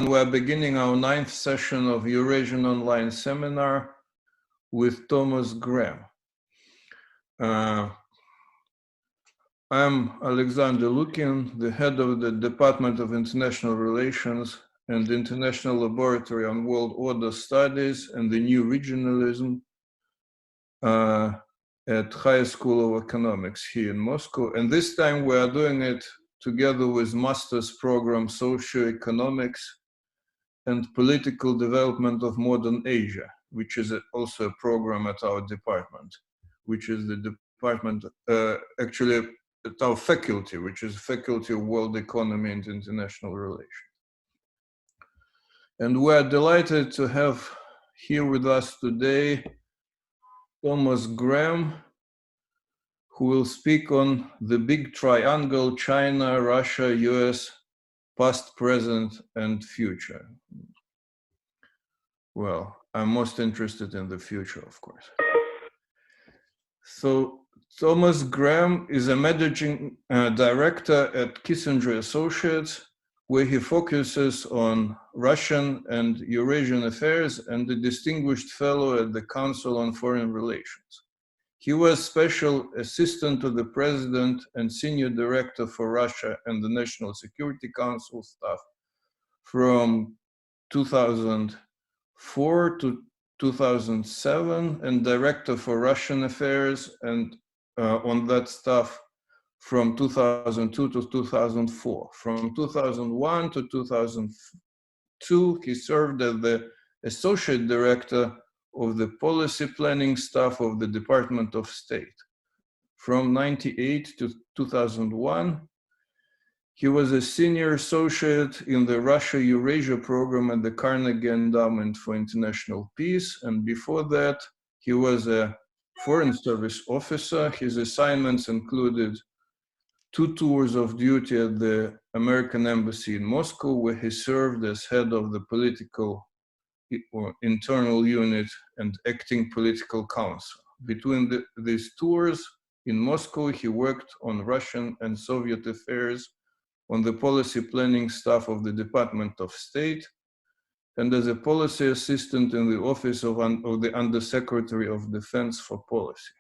we're beginning our 9th session of Eurasian online seminar with Thomas Graham. I'm Alexander Lukin, the head of the Department of International Relations and International Laboratory on World Order Studies and the New Regionalism at High School of Economics here in Moscow. And this time we are doing it together with master's program Socioeconomics and Political Development of Modern Asia, which is also a program at our department, which is the department, actually at our faculty, which is Faculty of World Economy and International Relations. And we're delighted to have here with us today Thomas Graham, who will speak on the big triangle: China, Russia, US, past, present, and future. Well, I'm most interested in the future, of course. So Thomas Graham is a managing director at Kissinger Associates, where he focuses on Russian and Eurasian affairs, and a distinguished fellow at the Council on Foreign Relations. He was special assistant to the president and senior director for Russia and the National Security Council staff from 2004 to 2007, and director for Russian affairs and on that staff from 2002 to 2004. From 2001 to 2002, he served as the associate director of the policy planning staff of the Department of State. From 1998 to 2001, he was a senior associate in the Russia-Eurasia program at the Carnegie Endowment for International Peace. And before that, he was a Foreign Service officer. His assignments included 2 tours of duty at the American Embassy in Moscow, where he served as head of the political or internal unit and acting political counsel. Between these tours in Moscow, he worked on Russian and Soviet affairs on the policy planning staff of the Department of State, and as a policy assistant in the office of the Undersecretary of Defense for Policy.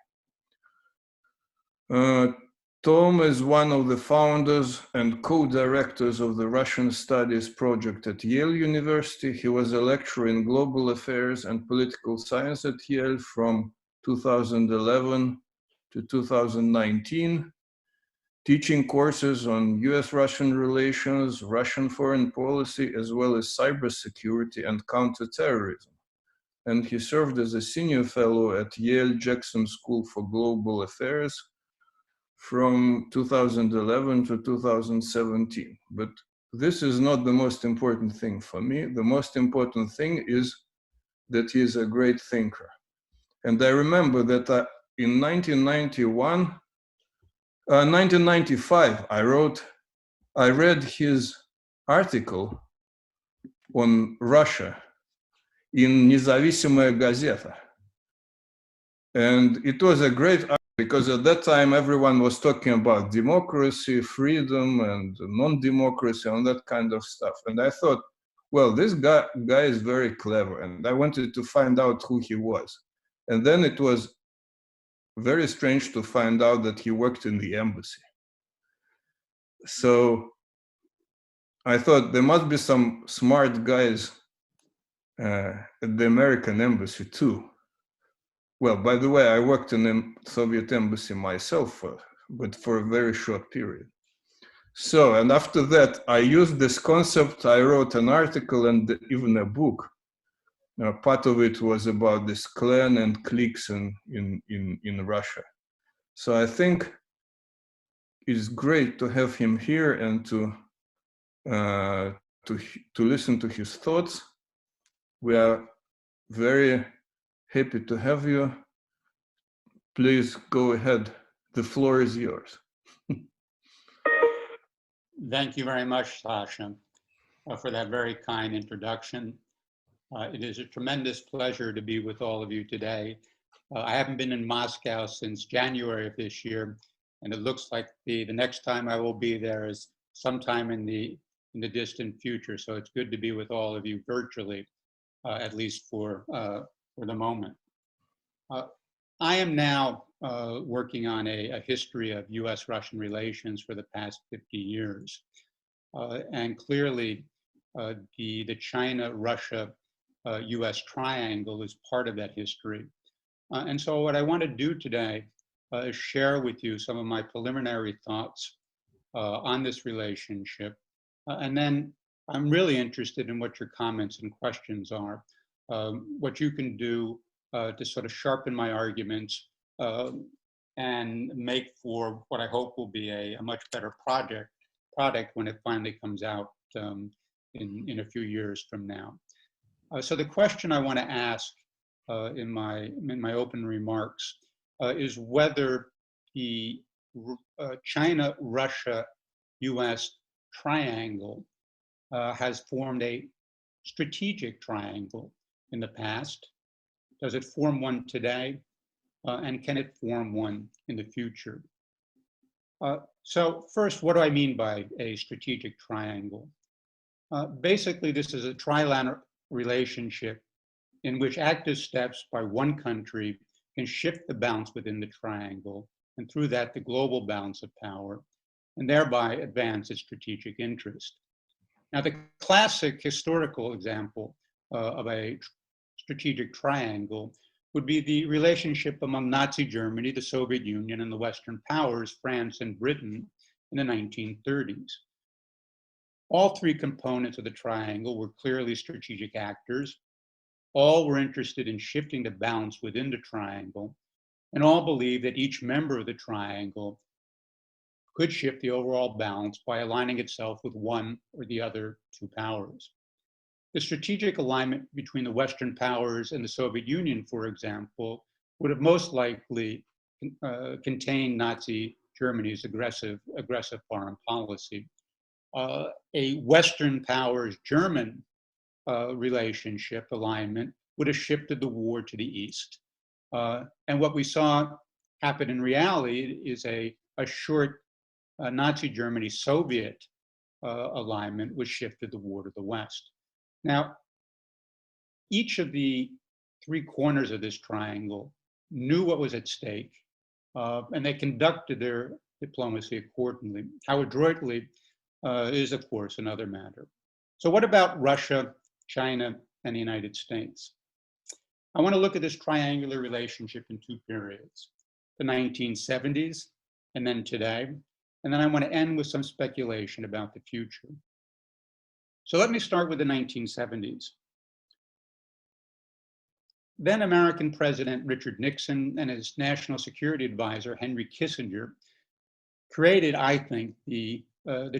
Tom is one of the founders and co-directors of the Russian Studies project at Yale University. He was a lecturer in global affairs and political science at Yale from 2011 to 2019, teaching courses on US-Russian relations, Russian foreign policy, as well as cybersecurity and counterterrorism. And he served as a senior fellow at Yale Jackson School for Global Affairs from 2011 to 2017. But this is not the most important thing for me. The most important thing is that he is a great thinker. And I remember that in 1995, I read his article on Russia in Независимая газета. And it was a great article because at that time everyone was talking about democracy, freedom, and non-democracy, and that kind of stuff. And I thought, well, this guy is very clever, and I wanted to find out who he was. And then it was very strange to find out that he worked in the embassy. So I thought there must be some smart guys at the American embassy too. Well, by the way, I worked in the Soviet embassy myself, but for a very short period. So, and after that, I used this concept. I wrote an article and even a book. Part of it was about this clan and cliques in Russia. So I think it's great to have him here and to listen to his thoughts. We are very happy to have you. Please go ahead. The floor is yours. Thank you very much, Sasha, for that very kind introduction. It is a tremendous pleasure to be with all of you today. I haven't been in Moscow since January of this year, and it looks like the next time I will be there is sometime in the in the distant future. So it's good to be with all of you virtually, at least for the moment. I am now working on a history of US-Russian relations for the past 50 years. And clearly, the China-Russia US triangle is part of that history. And so what I want to do today is share with you some of my preliminary thoughts on this relationship. And then I'm really interested in what your comments and questions are, what you can do to sort of sharpen my arguments and make for what I hope will be a much better product when it finally comes out in a few years from now. So the question I want to ask in my open remarks is whether the China-Russia-US triangle has formed a strategic triangle in the past. Does it form one today? And can it form one in the future? So first, what do I mean by a strategic triangle? Basically, this is a trilateral relationship in which active steps by one country can shift the balance within the triangle, and through that, the global balance of power, and thereby advance its strategic interest. Now, the classic historical example of a strategic triangle would be the relationship among Nazi Germany, the Soviet Union, and the Western powers, France and Britain, in the 1930s. All three components of the triangle were clearly strategic actors. All were interested in shifting the balance within the triangle, and all believed that each member of the triangle could shift the overall balance by aligning itself with one or the other two powers. The strategic alignment between the Western powers and the Soviet Union, for example, would have most likely contained Nazi Germany's aggressive foreign policy. A Western powers German relationship alignment would have shifted the war to the east. And what we saw happen in reality is a short Nazi Germany Soviet alignment, which shifted the war to the west. Now, each of the three corners of this triangle knew what was at stake, and they conducted their diplomacy accordingly. How adroitly is, of course, another matter. So what about Russia, China, and the United States? I want to look at this triangular relationship in two periods, the 1970s and then today. And then I want to end with some speculation about the future. So let me start with the 1970s. Then American President Richard Nixon and his national security advisor, Henry Kissinger, created, I think, the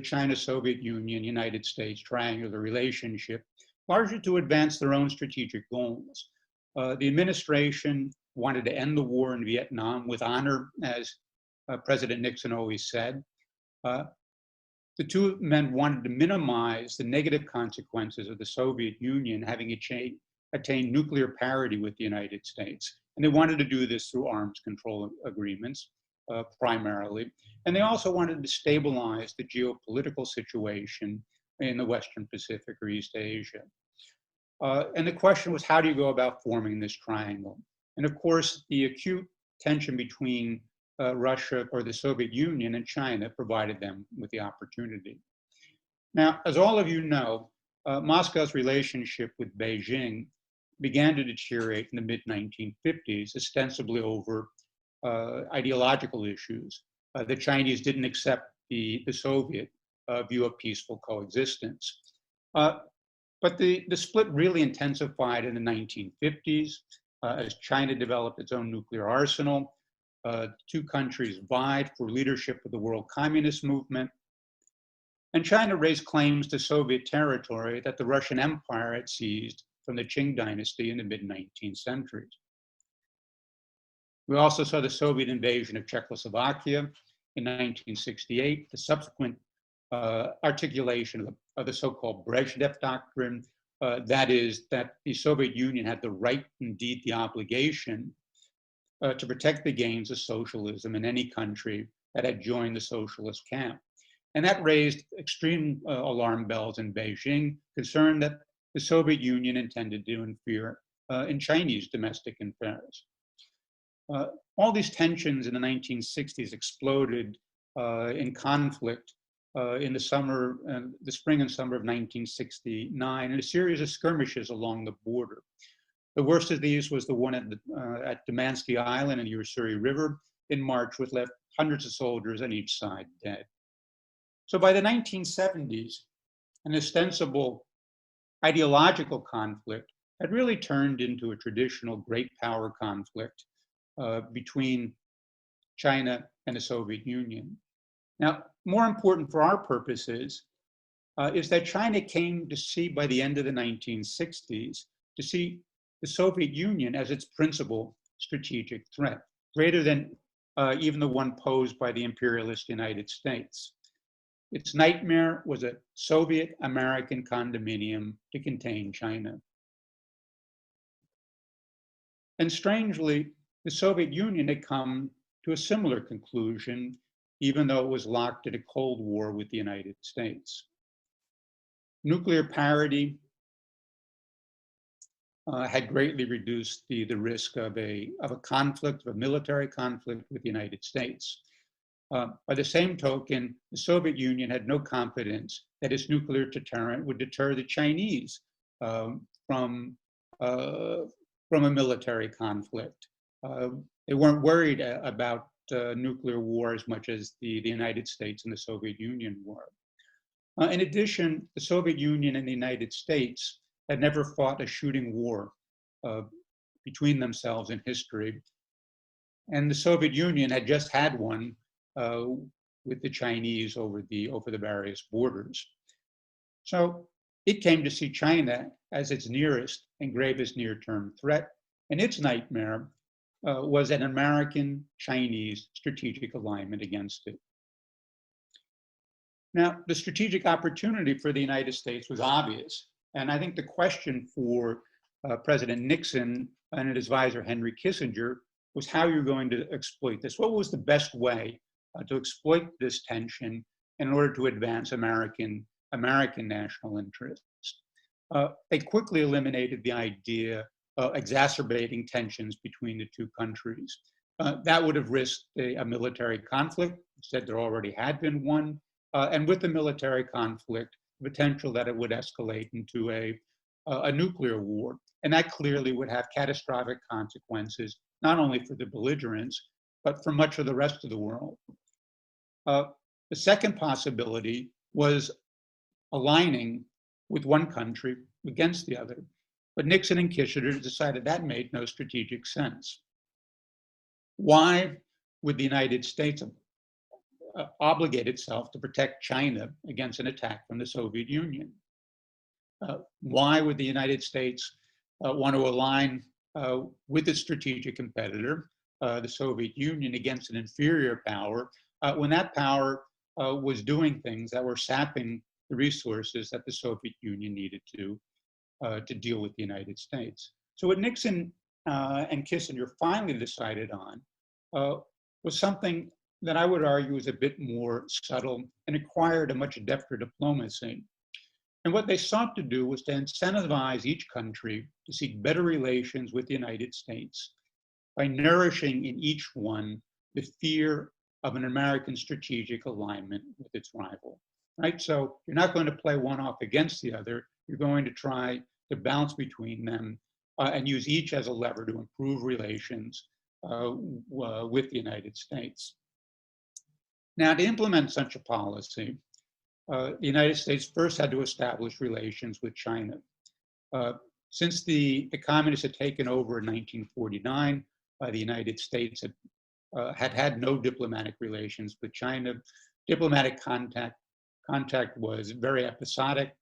China-Soviet Union, United States triangular relationship, largely to advance their own strategic goals. The administration wanted to end the war in Vietnam with honor, as President Nixon always said. The two men wanted to minimize the negative consequences of the Soviet Union having attained nuclear parity with the United States. And they wanted to do this through arms control agreements, primarily. And they also wanted to stabilize the geopolitical situation in the Western Pacific or East Asia. And the question was, how do you go about forming this triangle? And of course, the acute tension between Russia or the Soviet Union and China provided them with the opportunity. Now, as all of you know, Moscow's relationship with Beijing began to deteriorate in the mid-1950s, ostensibly over ideological issues. The Chinese didn't accept the Soviet view of peaceful coexistence. But the split really intensified in the 1950s as China developed its own nuclear arsenal. Two countries vied for leadership of the world communist movement. And China raised claims to Soviet territory that the Russian Empire had seized from the Qing dynasty in the mid-19th century. We also saw the Soviet invasion of Czechoslovakia in 1968, the subsequent articulation of the so-called Brezhnev Doctrine, that is, that the Soviet Union had the right, indeed the obligation, to protect the gains of socialism in any country that had joined the socialist camp. And that raised extreme alarm bells in Beijing, concerned that the Soviet Union intended to interfere in Chinese domestic affairs. All these tensions in the 1960s exploded in conflict in the spring and summer of 1969, in a series of skirmishes along the border. The worst of these was the one at Damansky Island and the Ussuri River in March, which left hundreds of soldiers on each side dead. So by the 1970s, an ostensible ideological conflict had really turned into a traditional great power conflict between China and the Soviet Union. Now, more important for our purposes is that China came to see, by the end of the 1960s, to see the Soviet Union as its principal strategic threat, greater than even the one posed by the imperialist United States. Its nightmare was a Soviet-American condominium to contain China. And strangely, the Soviet Union had come to a similar conclusion, even though it was locked in a Cold War with the United States. Nuclear parity had greatly reduced the risk of a conflict, of a military conflict with the United States. By the same token, the Soviet Union had no confidence that its nuclear deterrent would deter the Chinese from a military conflict. They weren't worried about nuclear war as much as the United States and the Soviet Union were. In addition, the Soviet Union and the United States had never fought a shooting war between themselves in history. And the Soviet Union had just had one with the Chinese over the various borders. So it came to see China as its nearest and gravest near-term threat, and its nightmare was an American-Chinese strategic alignment against it. Now, the strategic opportunity for the United States was obvious, and I think the question for President Nixon and his advisor Henry Kissinger was how you're going to exploit this. What was the best way to exploit this tension in order to advance American national interests? They quickly eliminated the idea of exacerbating tensions between the two countries. That would have risked a military conflict. Instead, there already had been one. And with the military conflict, the potential that it would escalate into a nuclear war. And that clearly would have catastrophic consequences, not only for the belligerents, but for much of the rest of the world. The second possibility was aligning with one country against the other. But Nixon and Kissinger decided that made no strategic sense. Why would the United States obligate itself to protect China against an attack from the Soviet Union? Why would the United States want to align with its strategic competitor, the Soviet Union, against an inferior power when that power was doing things that were sapping the resources that the Soviet Union needed to deal with the United States? So what Nixon and Kissinger finally decided on was something that I would argue is a bit more subtle and required a much defter diplomacy. And what they sought to do was to incentivize each country to seek better relations with the United States by nourishing in each one the fear of an American strategic alignment with its rival, right? So you're not going to play one off against the other. You're going to try to bounce between them and use each as a lever to improve relations with the United States. Now, to implement such a policy, the United States first had to establish relations with China. Since the communists had taken over in 1949, the United States had no diplomatic relations with China. Diplomatic contact was very episodic.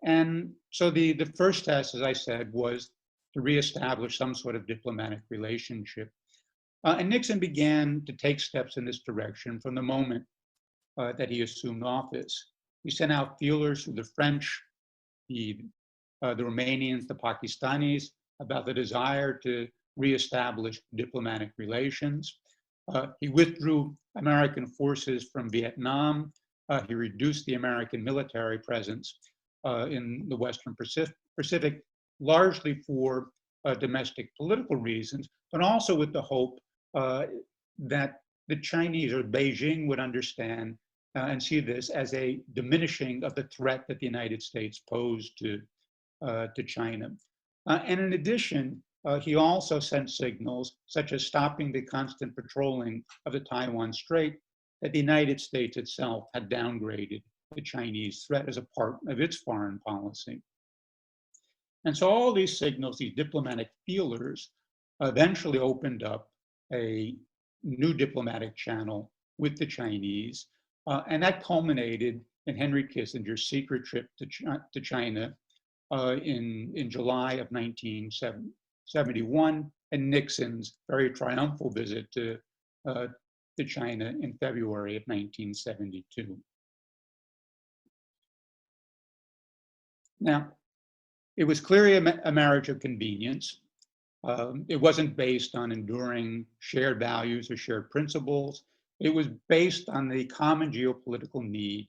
And so the first test, as I said, was to reestablish some sort of diplomatic relationship. And Nixon began to take steps in this direction from the moment that he assumed office. He sent out feelers to the French, the Romanians, the Pakistanis about the desire to reestablish diplomatic relations. He withdrew American forces from Vietnam. He reduced the American military presence in the Western Pacific, largely for domestic political reasons, but also with the hope that the Chinese or Beijing would understand and see this as a diminishing of the threat that the United States posed to China. And in addition, he also sent signals, such as stopping the constant patrolling of the Taiwan Strait, that the United States itself had downgraded the Chinese threat as a part of its foreign policy. And so all these signals, these diplomatic feelers, eventually opened up a new diplomatic channel with the Chinese, and that culminated in Henry Kissinger's secret trip to China in July of 1971, and Nixon's very triumphal visit to China in February of 1972. Now, it was clearly a marriage of convenience. It wasn't based on enduring shared values or shared principles. It was based on the common geopolitical need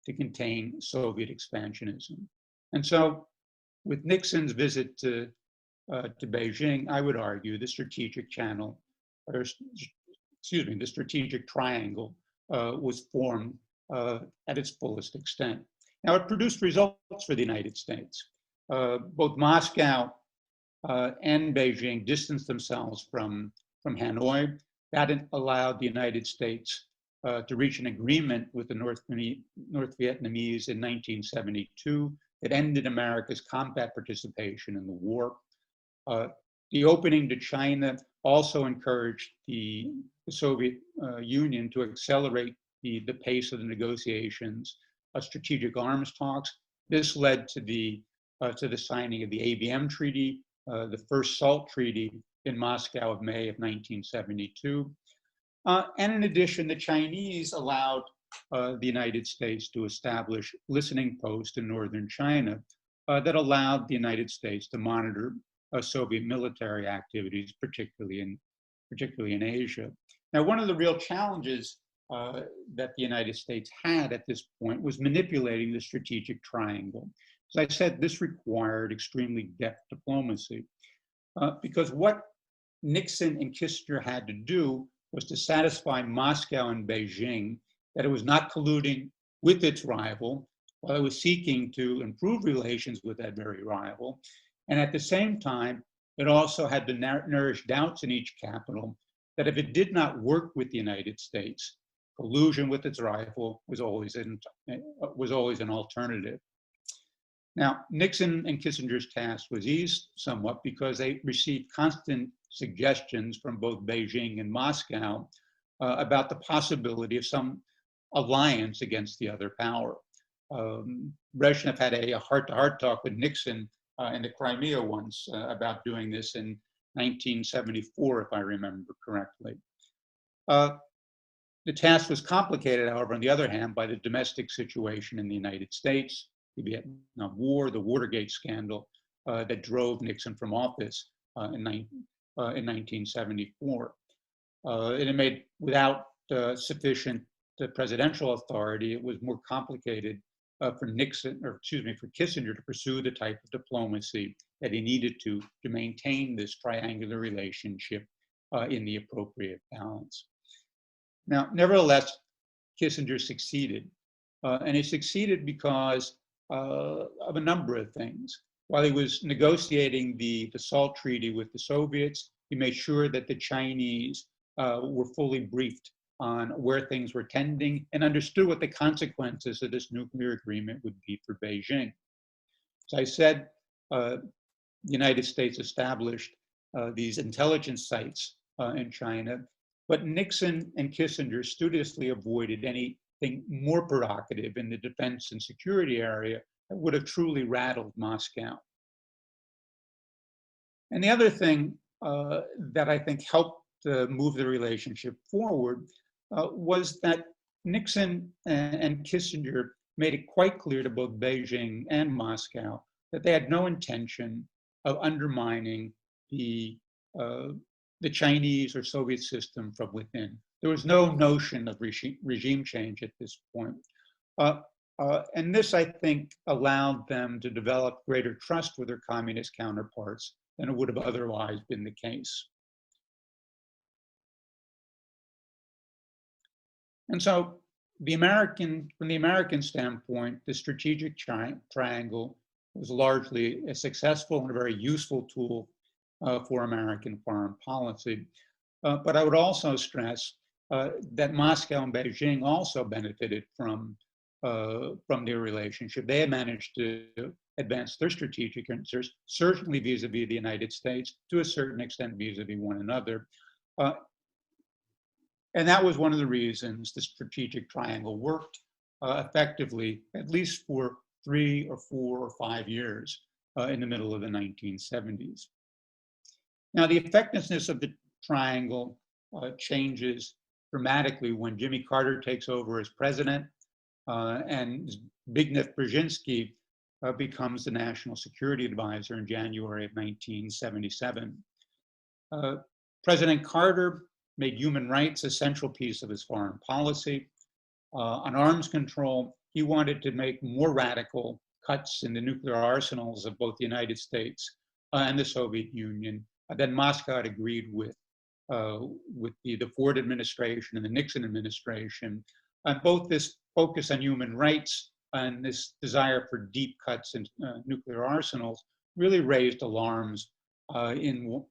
to contain Soviet expansionism. And so with Nixon's visit to Beijing, I would argue the strategic channel, or excuse me, the strategic triangle was formed at its fullest extent. Now, it produced results for the United States. Both Moscow and Beijing distanced themselves from Hanoi. That allowed the United States to reach an agreement with the North Vietnamese in 1972 that ended America's combat participation in the war. The opening to China also encouraged the Soviet Union to accelerate the pace of the negotiations of strategic arms talks. This led to the signing of the ABM Treaty, the first SALT Treaty in Moscow of May of 1972. And in addition, the Chinese allowed the United States to establish listening posts in northern China that allowed the United States to monitor Soviet military activities, particularly in Asia. Now, one of the real challenges that the United States had at this point was manipulating the strategic triangle. As I said, this required extremely deft diplomacy because what Nixon and Kissinger had to do was to satisfy Moscow and Beijing that it was not colluding with its rival, while it was seeking to improve relations with that very rival. And at the same time, it also had to nourish doubts in each capital that if it did not work with the United States, collusion with its rival was always an alternative. Now, Nixon and Kissinger's task was eased somewhat because they received constant suggestions from both Beijing and Moscow about the possibility of some alliance against the other power. Brezhnev had a heart-to-heart talk with Nixon in the Crimea once about doing this in 1974, if I remember correctly. The task was complicated, however, on the other hand, by the domestic situation in the United States, the Vietnam War, the Watergate scandal that drove Nixon from office in 1974. And it made, without sufficient presidential authority, it was more complicated for Kissinger to pursue the type of diplomacy that he needed to maintain this triangular relationship in the appropriate balance. Now, nevertheless, Kissinger succeeded. And he succeeded because of a number of things. While he was negotiating the SALT Treaty with the Soviets, he made sure that the Chinese were fully briefed on where things were tending and understood what the consequences of this nuclear agreement would be for Beijing. As I said, the United States established these intelligence sites in China, but Nixon and Kissinger studiously avoided anything more provocative in the defense and security area that would have truly rattled Moscow. And the other thing that I think helped move the relationship forward was that Nixon and Kissinger made it quite clear to both Beijing and Moscow that they had no intention of undermining the the Chinese or Soviet system from within. There was no notion of regime change at this point. And this, I think, allowed them to develop greater trust with their communist counterparts than it would have otherwise been the case. And so from the American standpoint, the strategic triangle was largely a successful and a very useful tool for American foreign policy. But I would also stress that Moscow and Beijing also benefited from their relationship. They had managed to advance their strategic interests, certainly vis-a-vis the United States, to a certain extent vis-a-vis one another. And that was one of the reasons the strategic triangle worked effectively, at least for 3 or 4 or 5 years in the middle of the 1970s. Now, the effectiveness of the triangle changes dramatically when Jimmy Carter takes over as president and Zbigniew Brzezinski becomes the national security advisor in January of 1977. President Carter made human rights a central piece of his foreign policy. On arms control, he wanted to make more radical cuts in the nuclear arsenals of both the United States and the Soviet Union than Moscow had agreed with the Ford administration and the Nixon administration. And both this focus on human rights and this desire for deep cuts in nuclear arsenals really raised alarms in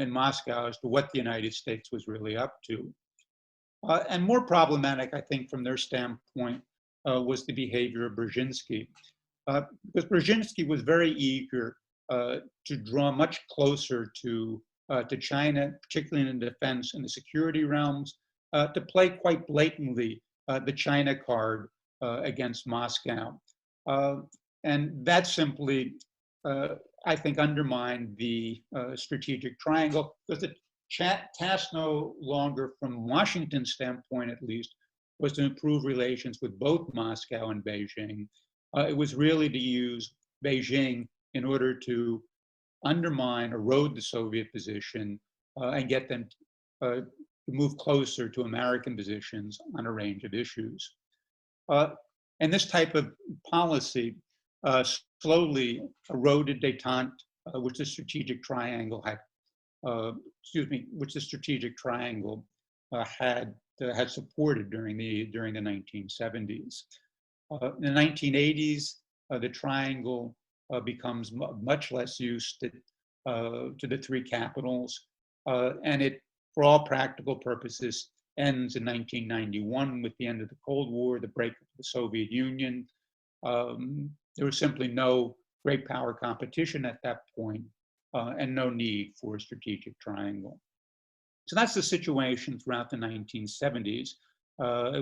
Moscow as to what the United States was really up to. And more problematic, I think, from their standpoint, was the behavior of Brzezinski. Because Brzezinski was very eager to draw much closer to China, particularly in the defense and the security realms, to play quite blatantly the China card against Moscow. And that simply, I think, undermined the strategic triangle, because the task no longer, from Washington's standpoint at least, was to improve relations with both Moscow and Beijing. It was really to use Beijing in order to undermine, erode the Soviet position and get them to move closer to American positions on a range of issues. And this type of policy slowly eroded détente, which the strategic triangle had, had supported during the 1970s. In the 1980s, the triangle becomes much less used to the three capitals, and it, for all practical purposes, ends in 1991 with the end of the Cold War, the breakup of the Soviet Union. There was simply no great power competition at that point, and no need for a strategic triangle. So that's the situation throughout the 1970s.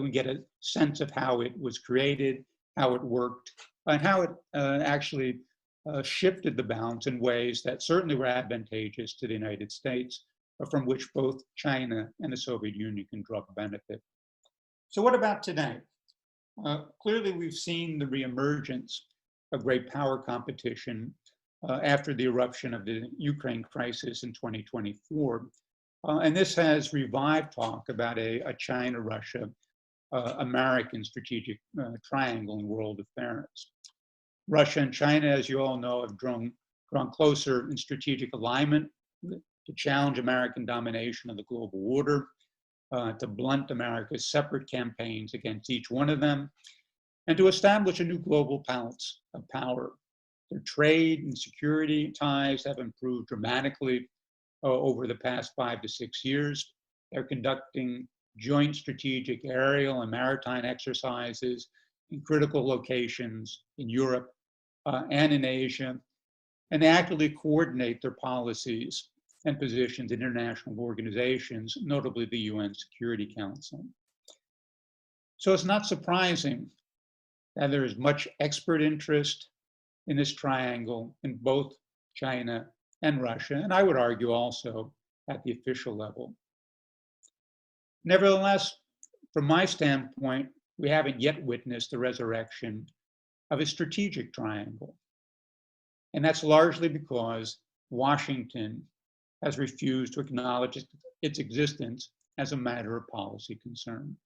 We get a sense of how it was created, how it worked, and how it actually shifted the balance in ways that certainly were advantageous to the United States, from which both China and the Soviet Union can draw benefit. So what about today? Clearly, we've seen the reemergence of great power competition after the eruption of the Ukraine crisis in 2024. And this has revived talk about a China-Russia American strategic triangle in world affairs. Russia and China, as you all know, have drawn closer in strategic alignment to challenge American domination of the global order, to blunt America's separate campaigns against each one of them, and to establish a new global balance of power. Their trade and security ties have improved dramatically over the past 5 to 6 years. They're conducting joint strategic aerial and maritime exercises in critical locations in Europe and in Asia, and they actively coordinate their policies and positions in international organizations, notably the UN Security Council. So it's not surprising that there is much expert interest in this triangle in both China and Russia, and I would argue also at the official level. Nevertheless, from my standpoint, we haven't yet witnessed the resurrection of a strategic triangle. And that's largely because Washington has refused to acknowledge its existence as a matter of policy concern.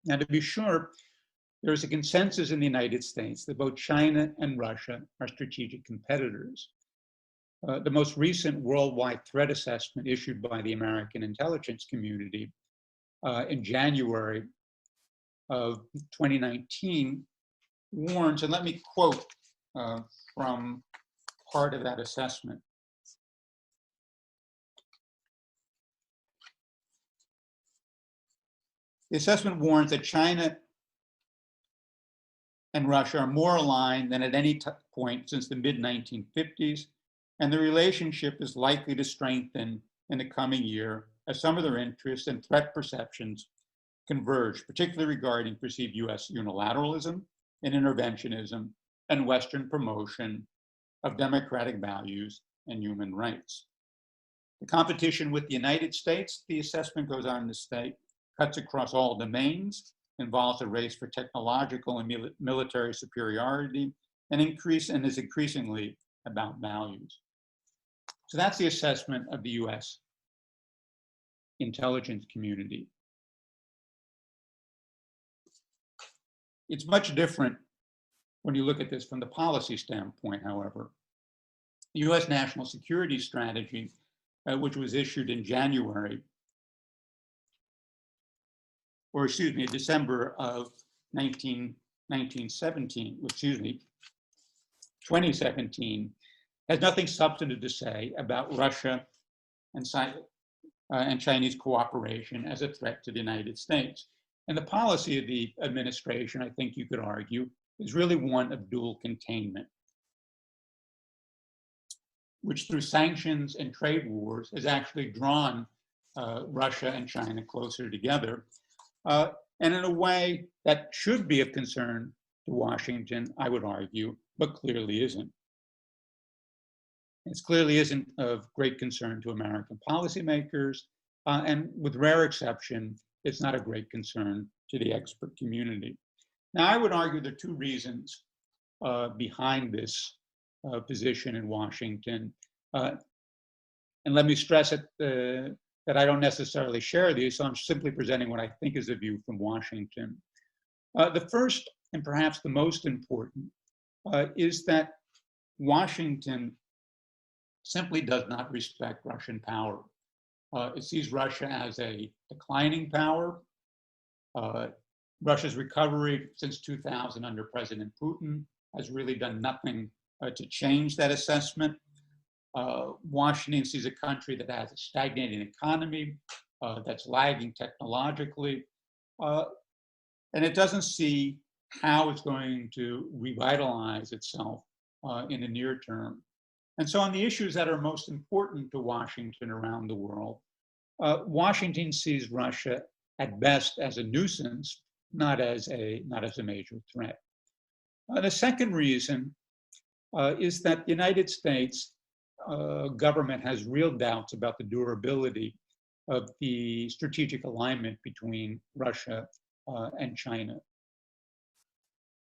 Now, to be sure, there is a consensus in the United States that both China and Russia are strategic competitors. The most recent worldwide threat assessment issued by the American intelligence community in January of 2019 warns, and let me quote from part of that assessment. The assessment warns that China and Russia are more aligned than at any point since the mid-1950s, and the relationship is likely to strengthen in the coming year as some of their interests and threat perceptions converge, particularly regarding perceived US unilateralism and interventionism and Western promotion of democratic values and human rights. The competition with the United States, the assessment goes on to state, cuts across all domains, involves a race for technological and military superiority, and is increasingly about values. So that's the assessment of the US intelligence community. It's much different when you look at this from the policy standpoint, however. The US national security strategy, which was issued in December of 2017, has nothing substantive to say about Russia and Chinese cooperation as a threat to the United States. And the policy of the administration, I think you could argue, is really one of dual containment, which through sanctions and trade wars has actually drawn Russia and China closer together. And in a way that should be of concern to Washington, I would argue, but clearly isn't. It clearly isn't of great concern to American policymakers, and with rare exception, it's not a great concern to the expert community. Now, I would argue there are two reasons behind this position in Washington. And let me stress that I don't necessarily share these, so I'm simply presenting what I think is a view from Washington. The first, and perhaps the most important, is that Washington simply does not respect Russian power. It sees Russia as a declining power. Russia's recovery since 2000 under President Putin has really done nothing to change that assessment. Washington sees a country that has a stagnating economy, that's lagging technologically, and it doesn't see how it's going to revitalize itself in the near term. And so on the issues that are most important to Washington around the world, Washington sees Russia at best as a nuisance, not as a major threat. The second reason is that the United States government has real doubts about the durability of the strategic alignment between Russia and China.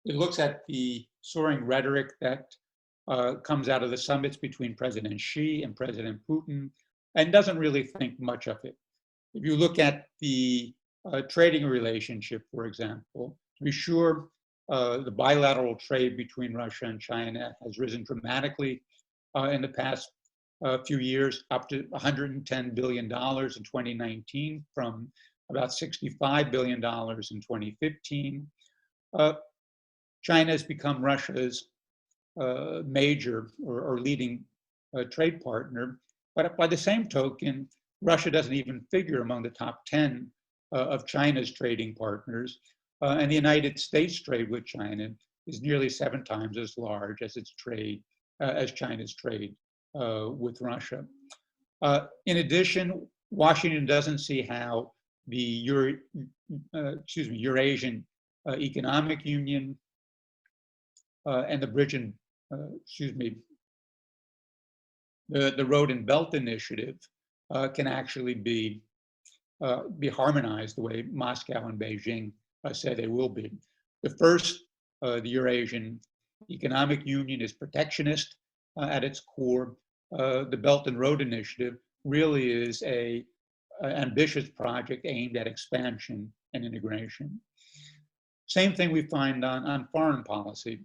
It looks at the soaring rhetoric that comes out of the summits between President Xi and President Putin, and doesn't really think much of it. If you look at the trading relationship, for example, to be sure, the bilateral trade between Russia and China has risen dramatically in the past few years, up to $110 billion in 2019 from about $65 billion in 2015. China has become Russia's major or leading trade partner, but by the same token, Russia doesn't even figure among the top 10 of China's trading partners, and the United States trade with China is nearly 7 times as large as its trade as China's trade with Russia. In addition, Washington doesn't see how the Eurasian Economic Union and the bridge and the Road and Belt Initiative can actually be harmonized the way Moscow and Beijing say they will be. The first, the Eurasian Economic Union, is protectionist at its core. the Belt and Road Initiative really is an ambitious project aimed at expansion and integration. Same thing we find on foreign policy.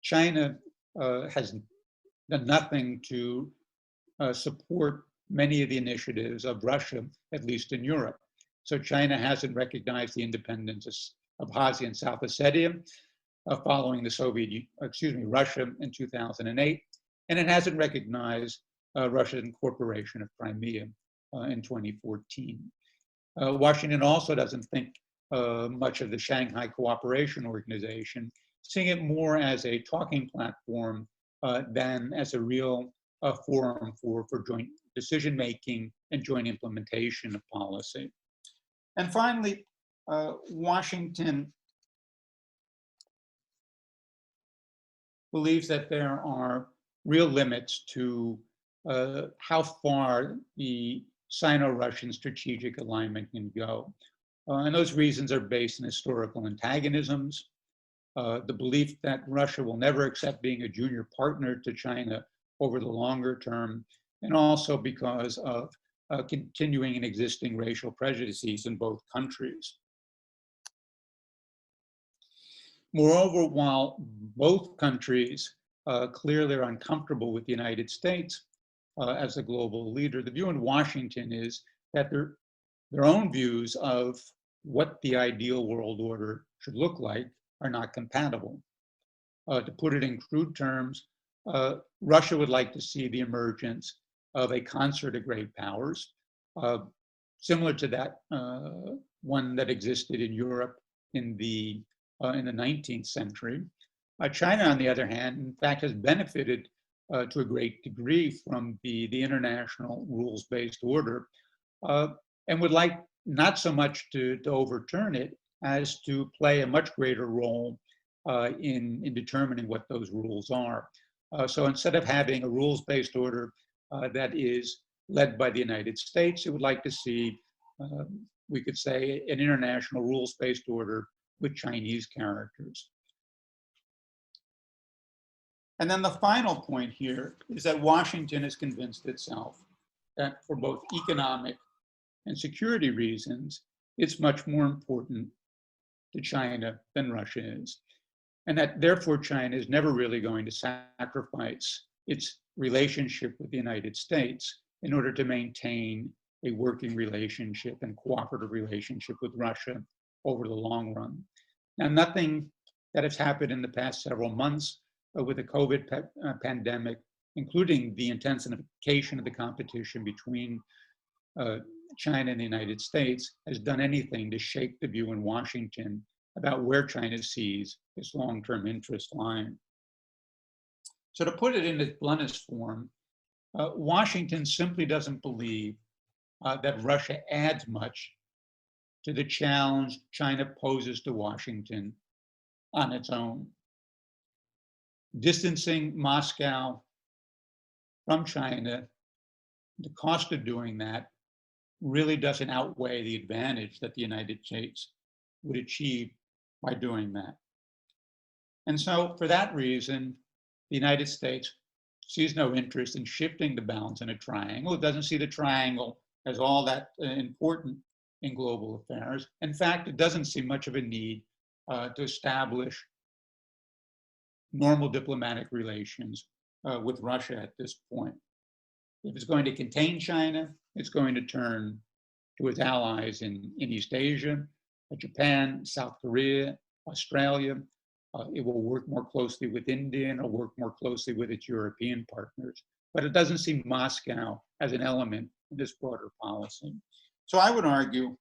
China has done nothing to support many of the initiatives of Russia, at least in Europe. So China hasn't recognized the independence of Abkhazia and South Ossetia following the Russia in 2008, and it hasn't recognized Russia's incorporation of Crimea in 2014. Washington also doesn't think much of the Shanghai Cooperation Organization, seeing it more as a talking platform than as a real forum for joint decision-making and joint implementation of policy. And finally, Washington believes that there are real limits to how far the Sino-Russian strategic alignment can go. And those reasons are based on historical antagonisms, the belief that Russia will never accept being a junior partner to China over the longer term, and also because of continuing and existing racial prejudices in both countries. Moreover, while both countries clearly are uncomfortable with the United States as a global leader, the view in Washington is that their own views of what the ideal world order should look like are not compatible. To put it in crude terms, Russia would like to see the emergence of a concert of great powers, similar to that one that existed in Europe in the 19th century. China, on the other hand, in fact, has benefited to a great degree from the international rules-based order, and would like not so much to overturn it as to play a much greater role in determining what those rules are. So instead of having a rules-based order that is led by the United States, it would like to see, we could say, an international rules-based order with Chinese characters. And then the final point here is that Washington has convinced itself that for both economic and security reasons, it's much more important to China than Russia is. And that therefore China is never really going to sacrifice its relationship with the United States in order to maintain a working relationship and cooperative relationship with Russia over the long run. Now, nothing that has happened in the past several months with the COVID pandemic, including the intensification of the competition between China and the United States, has done anything to shape the view in Washington about where China sees its long-term interest lying. So to put it in its bluntest form, Washington simply doesn't believe that Russia adds much to the challenge China poses to Washington on its own. Distancing Moscow from China, the cost of doing that really doesn't outweigh the advantage that the United States would achieve by doing that. And so for that reason, the United States sees no interest in shifting the balance in a triangle. It doesn't see the triangle as all that important in global affairs. In fact, it doesn't see much of a need to establish normal diplomatic relations with Russia at this point. If it's going to contain China, it's going to turn to its allies in East Asia, Japan, South Korea, Australia. It will work more closely with India and it'll work more closely with its European partners. But it doesn't see Moscow as an element in this broader policy. So I would argue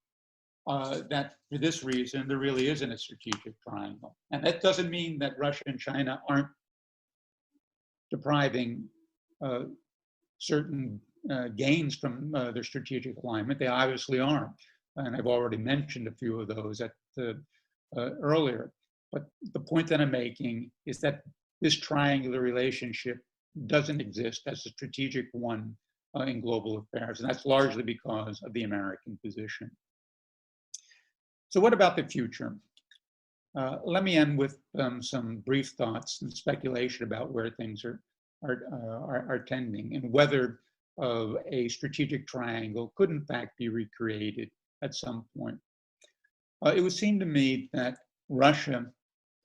that for this reason, there really isn't a strategic triangle. And that doesn't mean that Russia and China aren't depriving certain gains from their strategic alignment. They obviously are. And I've already mentioned a few of those earlier. But the point that I'm making is that this triangular relationship doesn't exist as a strategic one in global affairs. And that's largely because of the American position. So what about the future? Let me end with some brief thoughts and speculation about where things are are tending, and whether a strategic triangle could in fact be recreated at some point. It would seem to me that Russia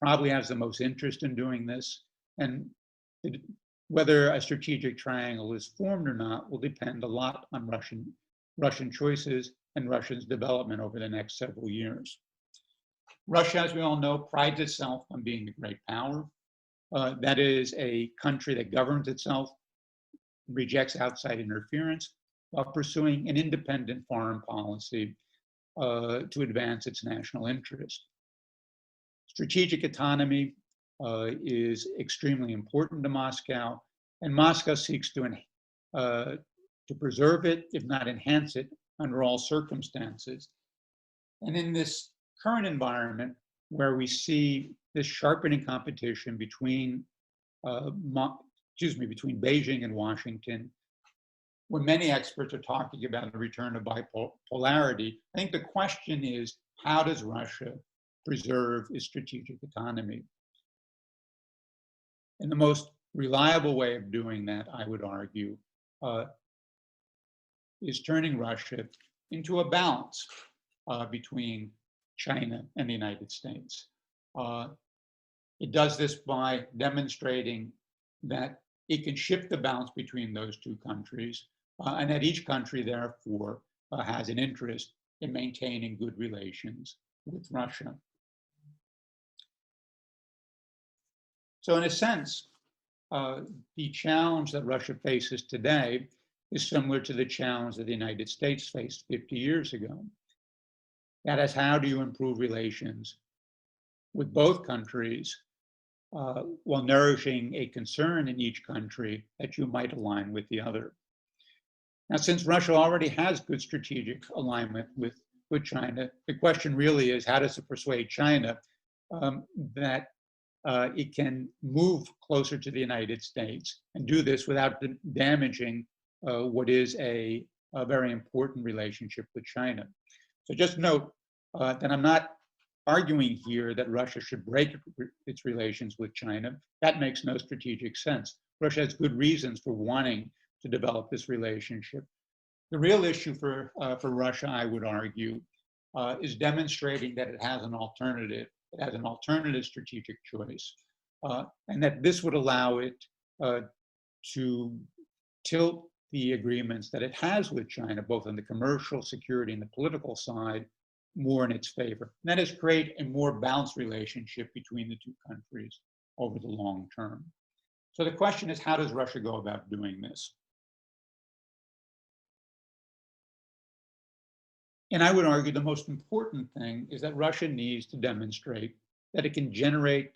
probably has the most interest in doing this, and whether a strategic triangle is formed or not will depend a lot on Russian choices and Russia's development over the next several years. Russia, as we all know, prides itself on being a great power. That is a country that governs itself, rejects outside interference, while pursuing an independent foreign policy to advance its national interest. Strategic autonomy is extremely important to Moscow, and Moscow seeks to preserve it, if not enhance it, under all circumstances. And in this current environment, where we see this sharpening competition between Beijing and Washington, when many experts are talking about a return of bipolarity, I think the question is, how does Russia preserve its strategic autonomy? And the most reliable way of doing that, I would argue, is turning Russia into a balance between China and the United States. It does this by demonstrating that it can shift the balance between those two countries, and that each country, therefore, has an interest in maintaining good relations with Russia. So in a sense, the challenge that Russia faces today is similar to the challenge that the United States faced 50 years ago. That is, how do you improve relations with both countries while nourishing a concern in each country that you might align with the other? Now, since Russia already has good strategic alignment with China, the question really is, how does it persuade China that it can move closer to the United States and do this without damaging what is a very important relationship with China? So just note that I'm not arguing here that Russia should break its relations with China. That makes no strategic sense. Russia has good reasons for wanting to develop this relationship. The real issue for Russia, I would argue, is demonstrating that it has an alternative. It has an alternative strategic choice, and that this would allow it to tilt the agreements that it has with China, both on the commercial, security, and the political side, more in its favor. And that is create a more balanced relationship between the two countries over the long term. So the question is, how does Russia go about doing this? And I would argue the most important thing is that Russia needs to demonstrate that it can generate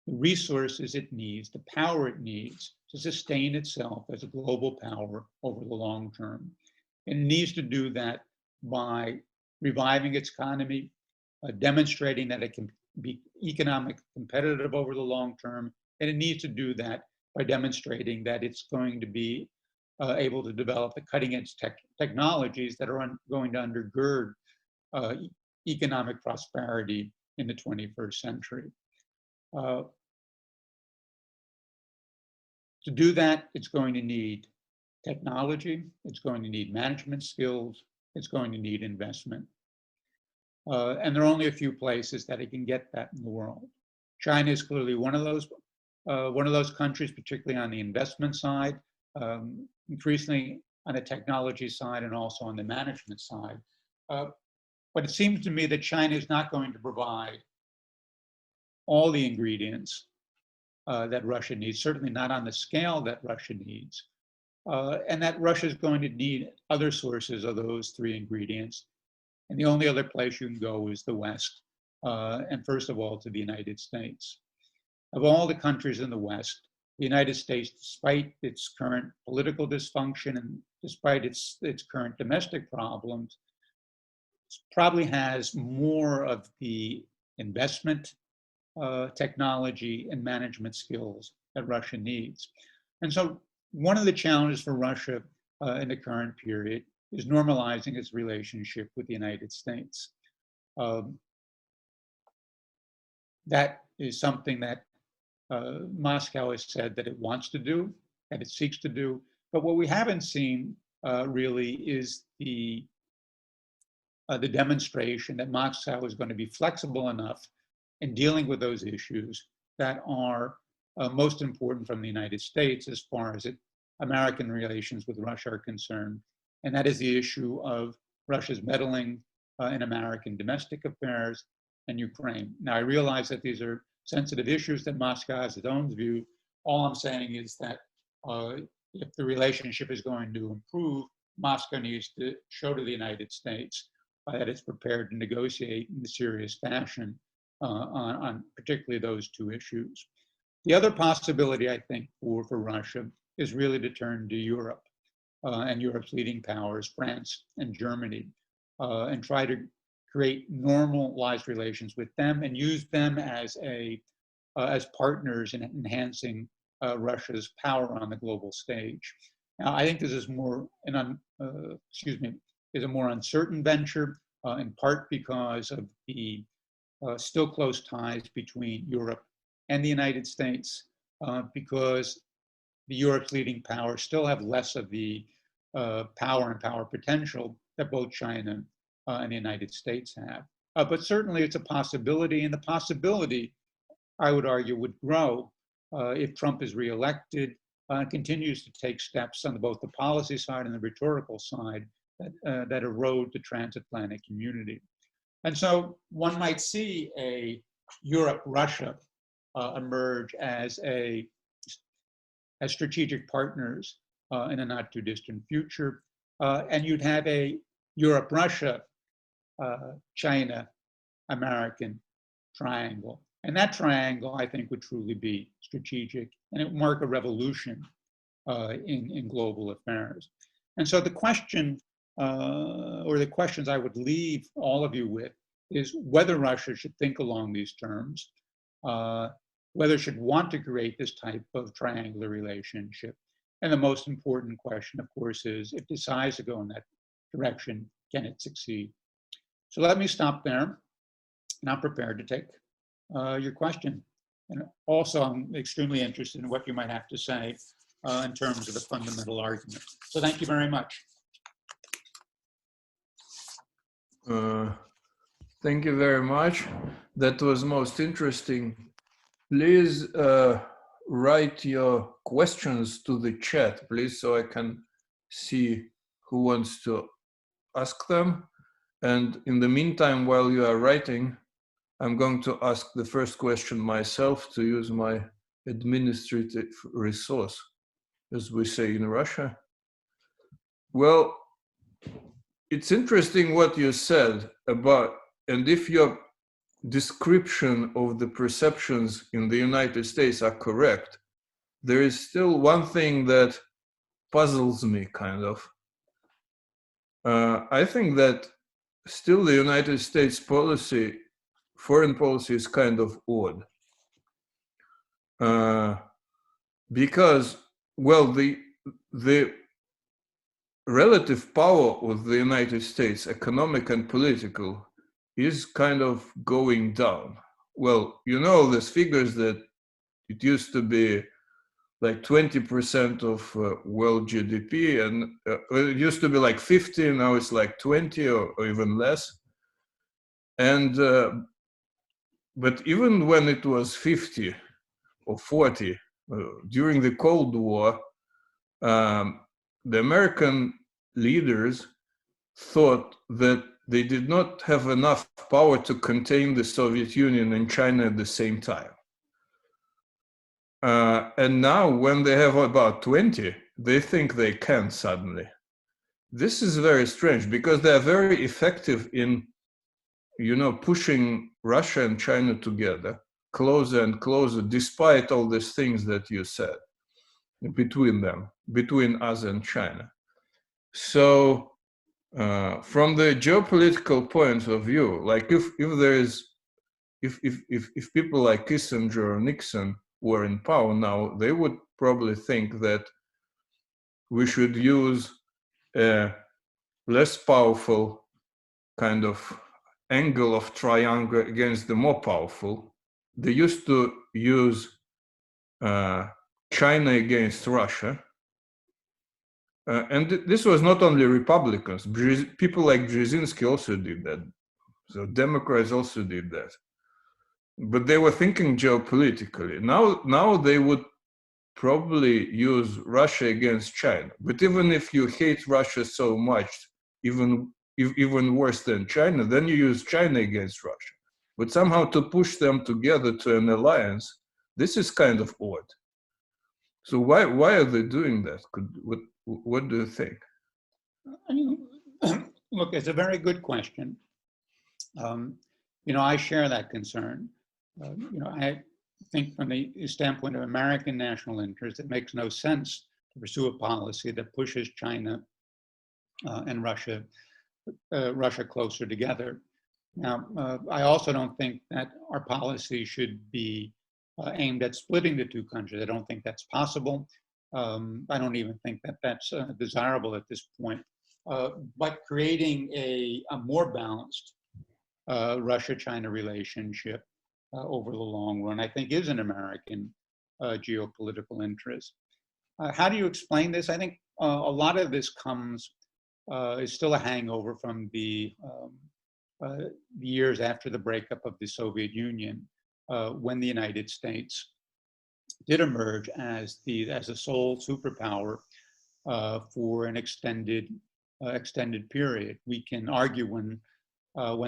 the resources it needs, the power it needs to sustain itself as a global power over the long term. And it needs to do that by reviving its economy, demonstrating that it can be economically competitive over the long term, and it needs to do that by demonstrating that it's going to be able to develop the cutting-edge technologies that are going to undergird economic prosperity in the 21st century. To do that, it's going to need technology, it's going to need management skills, it's going to need investment. And there are only a few places that it can get that in the world. China is clearly one of those countries, particularly on the investment side, increasingly on the technology side and also on the management side. But it seems to me that China is not going to provide all the ingredients that Russia needs, certainly not on the scale that Russia needs, and that Russia is going to need other sources of those three ingredients. And the only other place you can go is the West, and first of all, to the United States. Of all the countries in the West, the United States, despite its current political dysfunction and despite its current domestic problems, probably has more of the investment, technology, and management skills that Russia needs. And so one of the challenges for Russia in the current period is normalizing its relationship with the United States. That is something that Moscow has said that it wants to do, that it seeks to do. But what we haven't seen really is the demonstration that Moscow is going to be flexible enough in dealing with those issues that are most important from the United States as far as American relations with Russia are concerned. And that is the issue of Russia's meddling in American domestic affairs and Ukraine. Now, I realize that these are sensitive issues, that Moscow has its own view. All I'm saying is that if the relationship is going to improve, Moscow needs to show to the United States that it's prepared to negotiate in a serious fashion on particularly those two issues. The other possibility, I think, for Russia is really to turn to Europe and Europe's leading powers, France and Germany, and try to create normalized relations with them and use them as partners in enhancing Russia's power on the global stage. Now, I think this is is a more uncertain venture, in part because of the still close ties between Europe and the United States, because the Europe's leading powers still have less of the power and power potential that both China and the United States have. But certainly it's a possibility, and the possibility, I would argue, would grow if Trump is reelected and continues to take steps on both the policy side and the rhetorical side that erode the transatlantic community. And so one might see a Europe-Russia emerge as strategic partners in a not too distant future. And you'd have a Europe-Russia, China-American triangle. And that triangle, I think, would truly be strategic, and it would mark a revolution in global affairs. And so the question, or the questions I would leave all of you with, is whether Russia should think along these terms, whether it should want to create this type of triangular relationship. And the most important question, of course, is if it decides to go in that direction, can it succeed? So let me stop there, and I'm prepared to take your question. And also, I'm extremely interested in what you might have to say in terms of the fundamental argument. So thank you very much. Thank you very much. That was most interesting. Please write your questions to the chat, please, so I can see who wants to ask them. And in the meantime, while you are writing, I'm going to ask the first question myself to use my administrative resource, as we say in Russia. Well, it's interesting what you said about, and if your description of the perceptions in the United States are correct, there is still one thing that puzzles me, kind of. I think that still the United States policy, foreign policy, is kind of odd. Because, well, the relative power of the United States, economic and political, is kind of going down. Well, you know, there's figures that it used to be like 20% of world GDP, and it used to be like 50, now it's like 20 or even less. And but even when it was 50 or 40, during the Cold War, the American leaders thought that they did not have enough power to contain the Soviet Union and China at the same time. And now when they have about 20, they think they can suddenly. This is very strange because they are very effective in, you know, pushing Russia and China together, closer and closer, despite all these things that you said between them, between us and China. So from the geopolitical point of view, like if people like Kissinger or Nixon were in power now, they would probably think that we should use a less powerful kind of angle of triangle against the more powerful. They used to use China against Russia. And this was not only Republicans. People like Brzezinski also did that. So Democrats also did that. But they were thinking geopolitically. Now they would probably use Russia against China. But even if you hate Russia so much, even worse than China, then you use China against Russia. But somehow to push them together to an alliance, this is kind of odd. So why are they doing that? What do you think? Look, it's a very good question. I share that concern. I think from the standpoint of American national interest, it makes no sense to pursue a policy that pushes China and Russia closer together. Now, I also don't think that our policy should be aimed at splitting the two countries. I don't think that's possible. I don't even think that that's desirable at this point. But creating a more balanced Russia-China relationship over the long run, I think, is an American geopolitical interest. How do you explain this? I think a lot of this is still a hangover from the years after the breakup of the Soviet Union, when the United States did emerge as a sole superpower for an extended period. We can argue when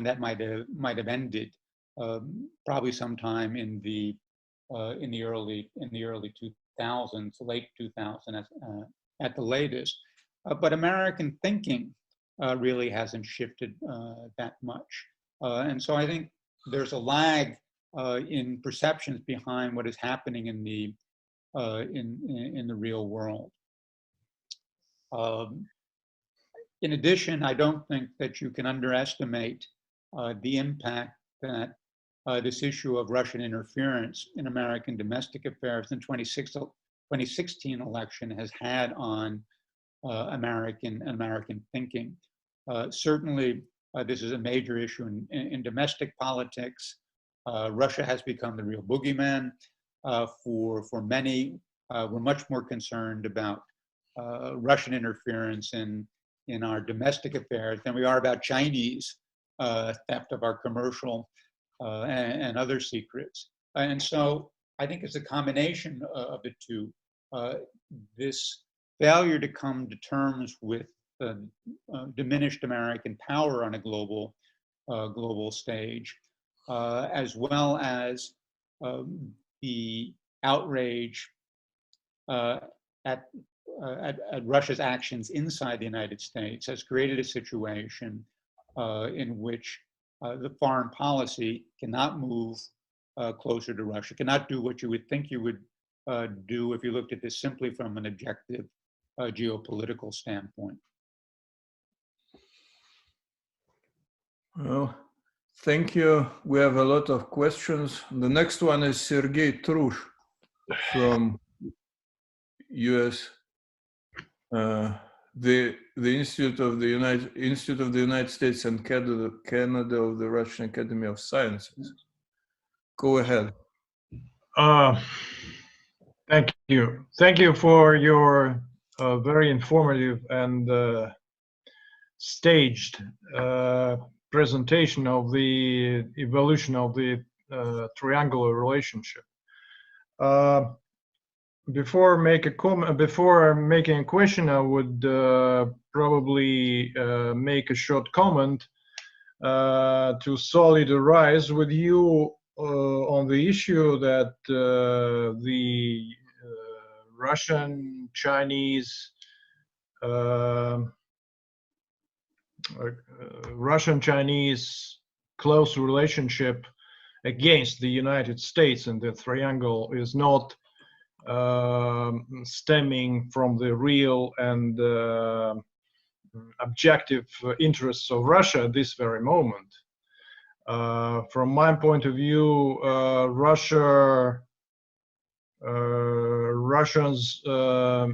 that might have ended, probably sometime in the early 2000s, late 2000 at the latest. But American thinking really hasn't shifted that much, and so I think there's a lag in perceptions behind what is happening in the real world. In addition, I don't think that you can underestimate the impact that this issue of Russian interference in American domestic affairs in the 2016 election has had on American thinking. Certainly, this is a major issue in domestic politics. Russia has become the real boogeyman for many. We're much more concerned about Russian interference in our domestic affairs than we are about Chinese theft of our commercial and other secrets. And so I think it's a combination of the two. This failure to come to terms with diminished American power on a global stage, as well as the outrage at Russia's actions inside the United States, has created a situation in which the foreign policy cannot move closer to Russia, cannot do what you would think you would do if you looked at this simply from an objective geopolitical standpoint. Well, thank you. We have a lot of questions. The next one is Sergei Trush from US, the Institute of the United States and Canada of the Russian Academy of Sciences. Go ahead. Thank you. Thank you for your very informative and staged presentation of the evolution of the triangular relationship. Before making a question, I would probably make a short comment to solidarize with you on the issue that the Russian-Chinese close relationship against the United States and the triangle is not stemming from the real and objective interests of Russia at this very moment. From my point of view, Russia's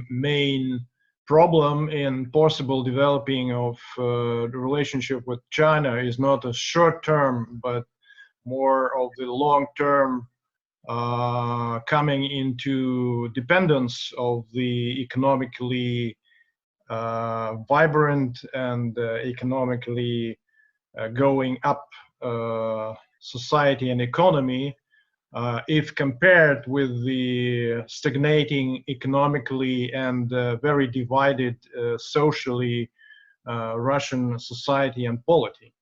main problem in possible developing of the relationship with China is not a short-term, but more of the long-term coming into dependence of the economically vibrant and economically going up society and economy, if compared with the stagnating economically and very divided socially Russian society and polity.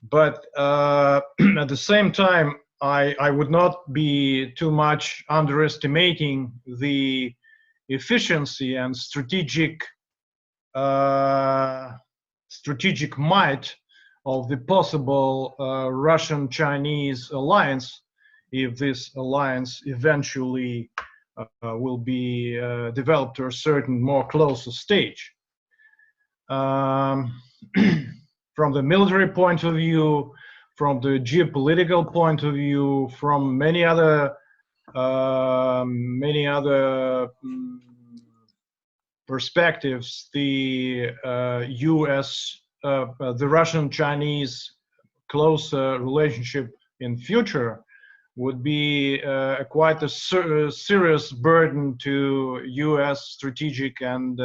But at the same time, I would not be too much underestimating the efficiency and strategic might of the possible Russian-Chinese alliance, if this alliance eventually will be developed to a certain more closer stage. From the military point of view, from the geopolitical point of view, from many other perspectives, the the Russian-Chinese closer relationship in future would be quite a serious burden to U.S. strategic and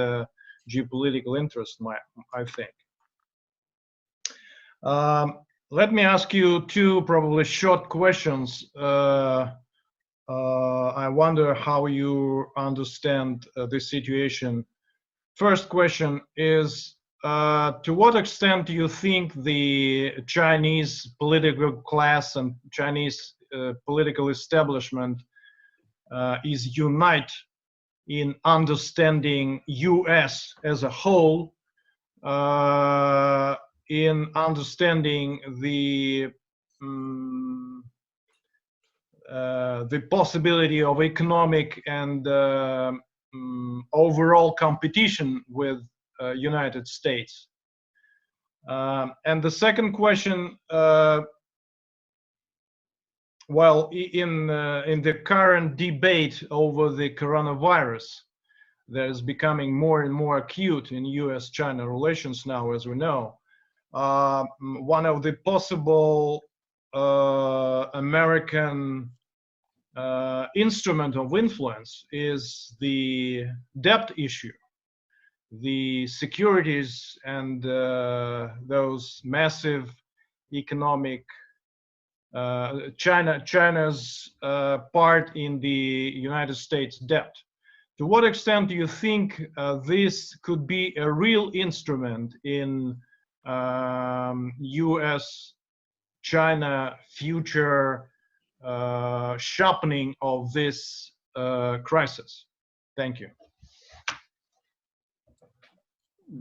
geopolitical interest, I think. Let me ask you two probably short questions. I wonder how you understand this situation. First question is, to what extent do you think the Chinese political class and Chinese political establishment is united in understanding U.S. as a whole, in understanding the possibility of economic and overall competition with United States? And the second question, well, in the current debate over the coronavirus, that is becoming more and more acute in U.S.-China relations now, as we know. One of the possible American instrument of influence is the debt issue, the securities and those massive economic China's part in the United States debt. To what extent do you think this could be a real instrument in U.S.-China future sharpening of this crisis? Thank you.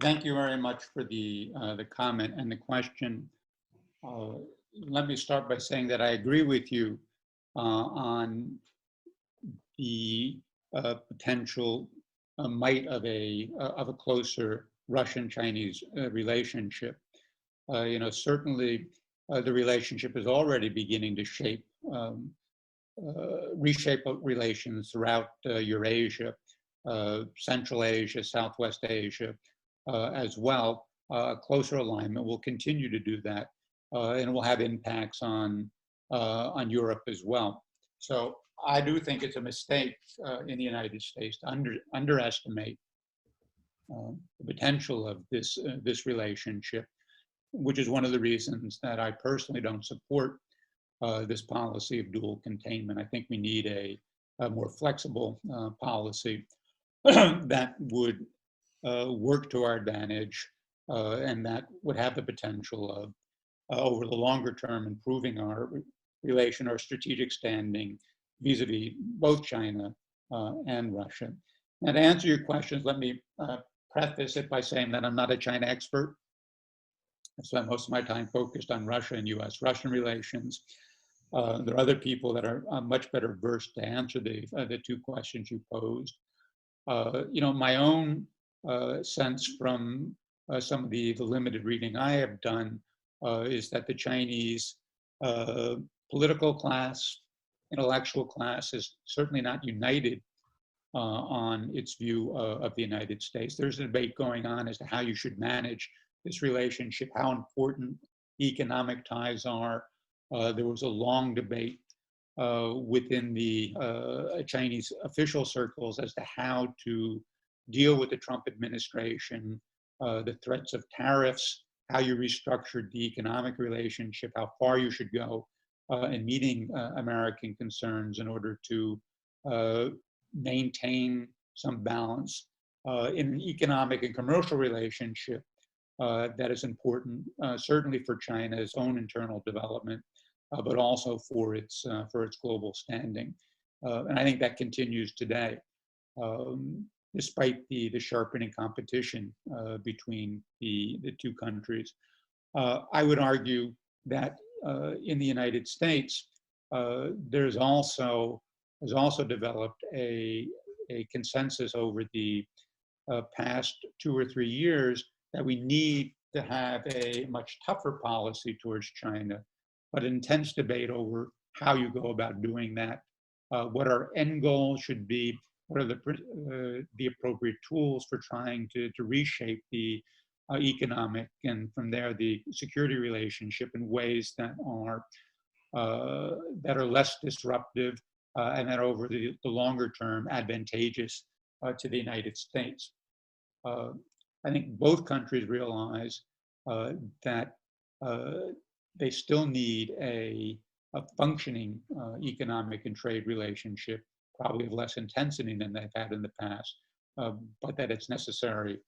Thank you very much for the comment and the question. Let me start by saying that I agree with you on the potential might of a closer Russian-Chinese relationship. Certainly the relationship is already beginning to reshape relations throughout Eurasia, Central Asia, Southwest Asia as well. Closer alignment will continue to do that, and will have impacts on Europe as well. So I do think it's a mistake in the United States to underestimate the potential of this relationship, which is one of the reasons that I personally don't support this policy of dual containment. I think we need a more flexible policy that would work to our advantage and that would have the potential of, over the longer term, improving our relation, our strategic standing vis-a-vis both China and Russia. Now, to answer your questions, let me preface it by saying that I'm not a China expert. I spent most of my time focused on Russia and U.S.-Russian relations. There are other people that are much better versed to answer the two questions you posed. My own sense from some of the limited reading I have done is that the Chinese political class, intellectual class is certainly not united on its view of the United States. There's a debate going on as to how you should manage this relationship, how important economic ties are. There was a long debate within the Chinese official circles as to how to deal with the Trump administration, the threats of tariffs, how you restructured the economic relationship, how far you should go in meeting American concerns in order to maintain some balance in an economic and commercial relationship that is important, certainly for China's own internal development, but also for its global standing. And I think that continues today, despite the sharpening competition between the two countries. I would argue that in the United States, there's also developed a consensus over the past 2 or 3 years that we need to have a much tougher policy towards China, but intense debate over how you go about doing that, what our end goals should be, what are the appropriate tools for trying to reshape the economic and from there the security relationship in ways that are less disruptive and that over the longer term advantageous to the United States. I think both countries realize that they still need a functioning economic and trade relationship, probably of less intensity than they've had in the past, but that it's necessary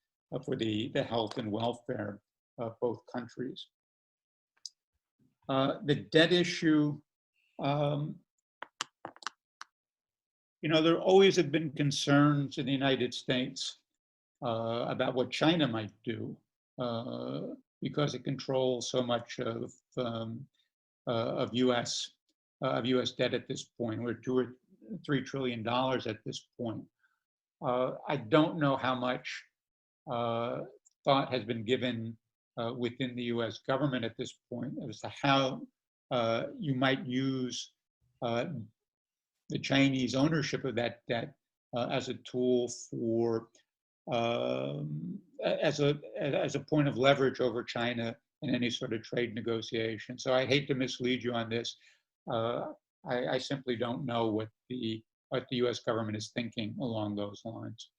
for the health and welfare of both countries. The debt issue, there always have been concerns in the United States about what China might do because it controls so much of U.S. Debt at this point. We're $2 or $3 trillion at this point. I don't know how much thought has been given within the U.S. government at this point as to how you might use the Chinese ownership of that debt as a tool for as a point of leverage over China in any sort of trade negotiation. So I hate to mislead you on this. I simply don't know what the U.S. government is thinking along those lines.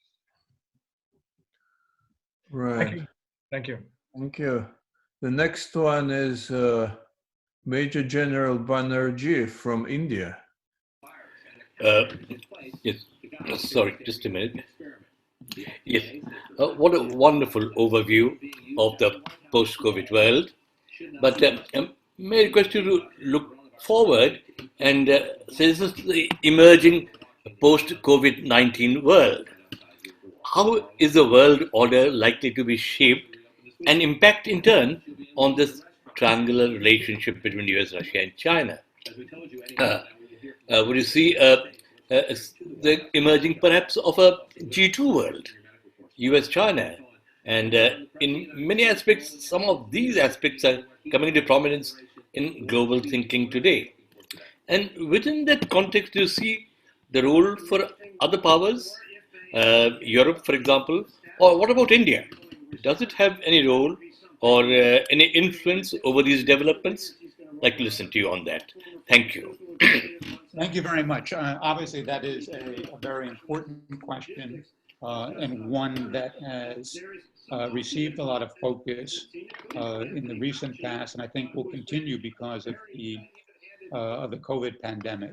Right. Thank you. Thank you. The next one is Major General Banerjee from India. Yes. Sorry, just a minute. Yes. What a wonderful overview of the post-COVID world. But may I request you to look forward and say this is the emerging post-COVID-19 world. How is the world order likely to be shaped and impact in turn on this triangular relationship between US, Russia and China? Would you see the emerging perhaps of a G2 world, US-China? And in many aspects, some of these aspects are coming into prominence in global thinking today. And within that context, do you see the role for other powers, Europe, for example, or what about India? Does it have any role or any influence over these developments? I'd like to listen to you on that. Thank you. Thank you very much. Obviously, that is a very important question and one that has received a lot of focus in the recent past, and I think will continue because of the COVID pandemic.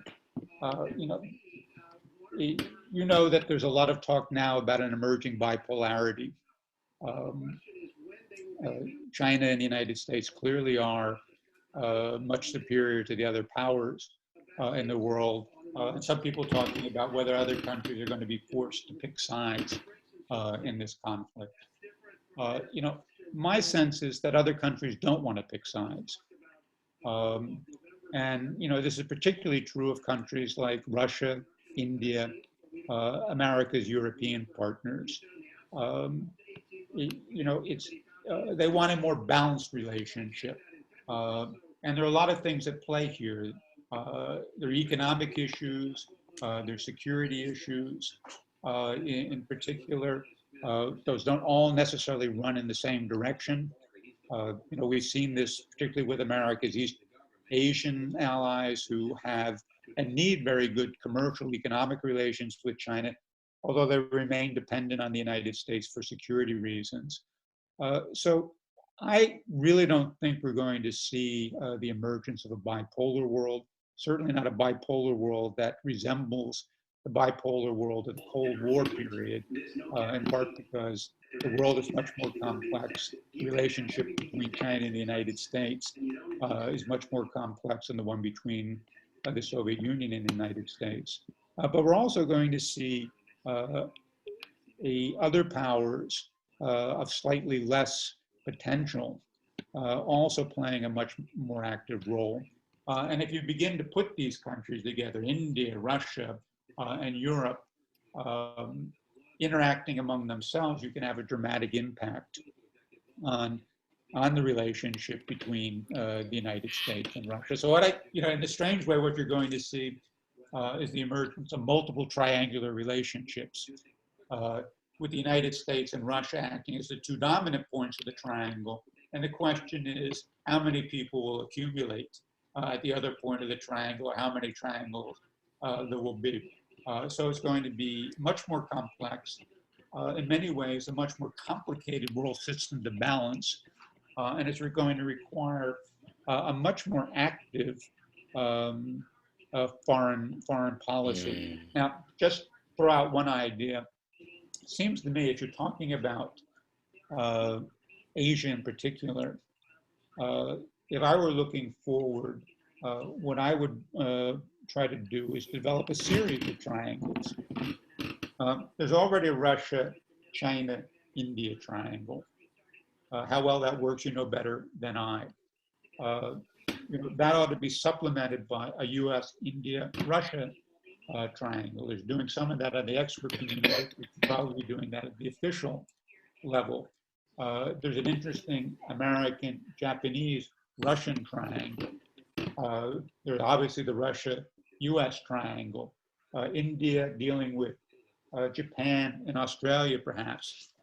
You know that there's a lot of talk now about an emerging bipolarity. China and the United States clearly are much superior to the other powers in the world. And some people talking about whether other countries are going to be forced to pick sides in this conflict. My sense is that other countries don't want to pick sides. And this is particularly true of countries like Russia, India, America's European partners. They want a more balanced relationship. And there are a lot of things at play here. There are economic issues, there are security issues in particular. Those don't all necessarily run in the same direction. We've seen this particularly with America's East Asian allies who have and need very good commercial, economic relations with China, although they remain dependent on the United States for security reasons. So I really don't think we're going to see the emergence of a bipolar world, certainly not a bipolar world that resembles the bipolar world of the Cold War period, in part because the world is much more complex. The relationship between China and the United States is much more complex than the one between the Soviet Union and the United States. But we're also going to see other powers of slightly less potential also playing a much more active role. And if you begin to put these countries together, India, Russia, and Europe, interacting among themselves, you can have a dramatic impact on the relationship between the United States and Russia. So in a strange way, what you're going to see is the emergence of multiple triangular relationships, with the United States and Russia acting as the two dominant points of the triangle. And the question is, how many people will accumulate at the other point of the triangle, or how many triangles there will be. So it's going to be much more complex, in many ways, a much more complicated world system to balance. And it's going to require a much more active foreign policy. Now, just throw out one idea. It seems to me, if you're talking about Asia in particular, if I were looking forward, what I would try to do is develop a series of triangles. There's already a Russia, China, India triangle. How well that works, you know better than I. That ought to be supplemented by a US, India, Russia triangle. There's doing some of that at the expert community. We're probably doing that at the official level. There's an interesting American, Japanese, Russian triangle. There's obviously the Russia-US triangle. India dealing with Japan and Australia, perhaps,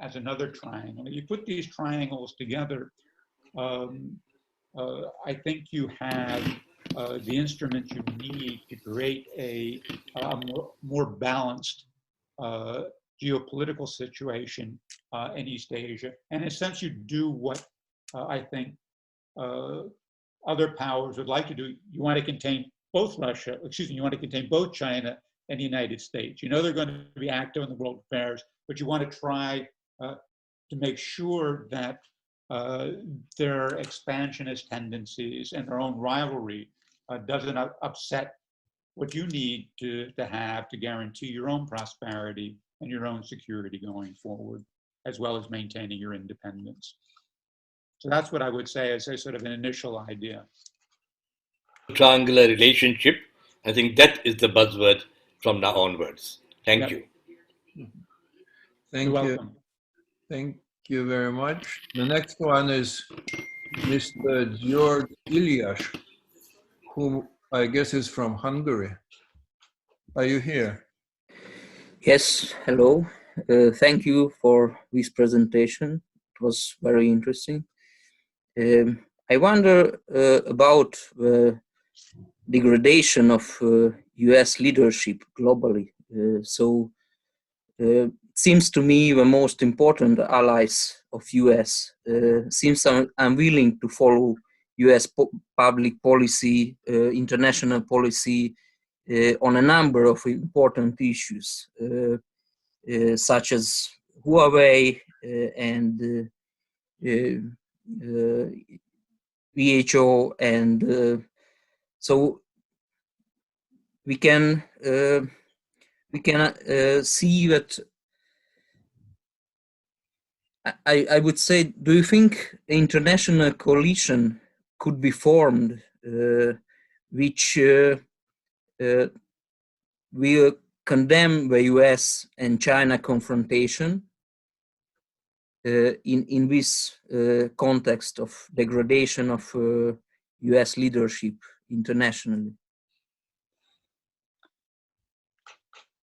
as another triangle. If you put these triangles together, I think you have the instruments you need to create a more balanced geopolitical situation in East Asia. And in a sense, you do what I think other powers would like to do. You want to contain both you want to contain both China and the United States. You know they're going to be active in the world affairs, but you want to try to make sure that their expansionist tendencies and their own rivalry doesn't upset what you need to have to guarantee your own prosperity and your own security going forward, as well as maintaining your independence. So that's what I would say as a sort of an initial idea. Triangular relationship, I think that is the buzzword from now onwards. Thank you. Thank You're you. welcome. Thank you very much. The next one is Mr. George Ilyas, who I guess is from Hungary. Are you here? Yes, hello. Thank you for this presentation. It was very interesting. I wonder about the degradation of US leadership globally. It seems to me the most important allies of US seems unwilling to follow US public policy, international policy on a number of important issues, such as Huawei and WHO, and so we can see that. I would say, do you think an international coalition could be formed which will condemn the US and China confrontation in this context of degradation of US leadership internationally?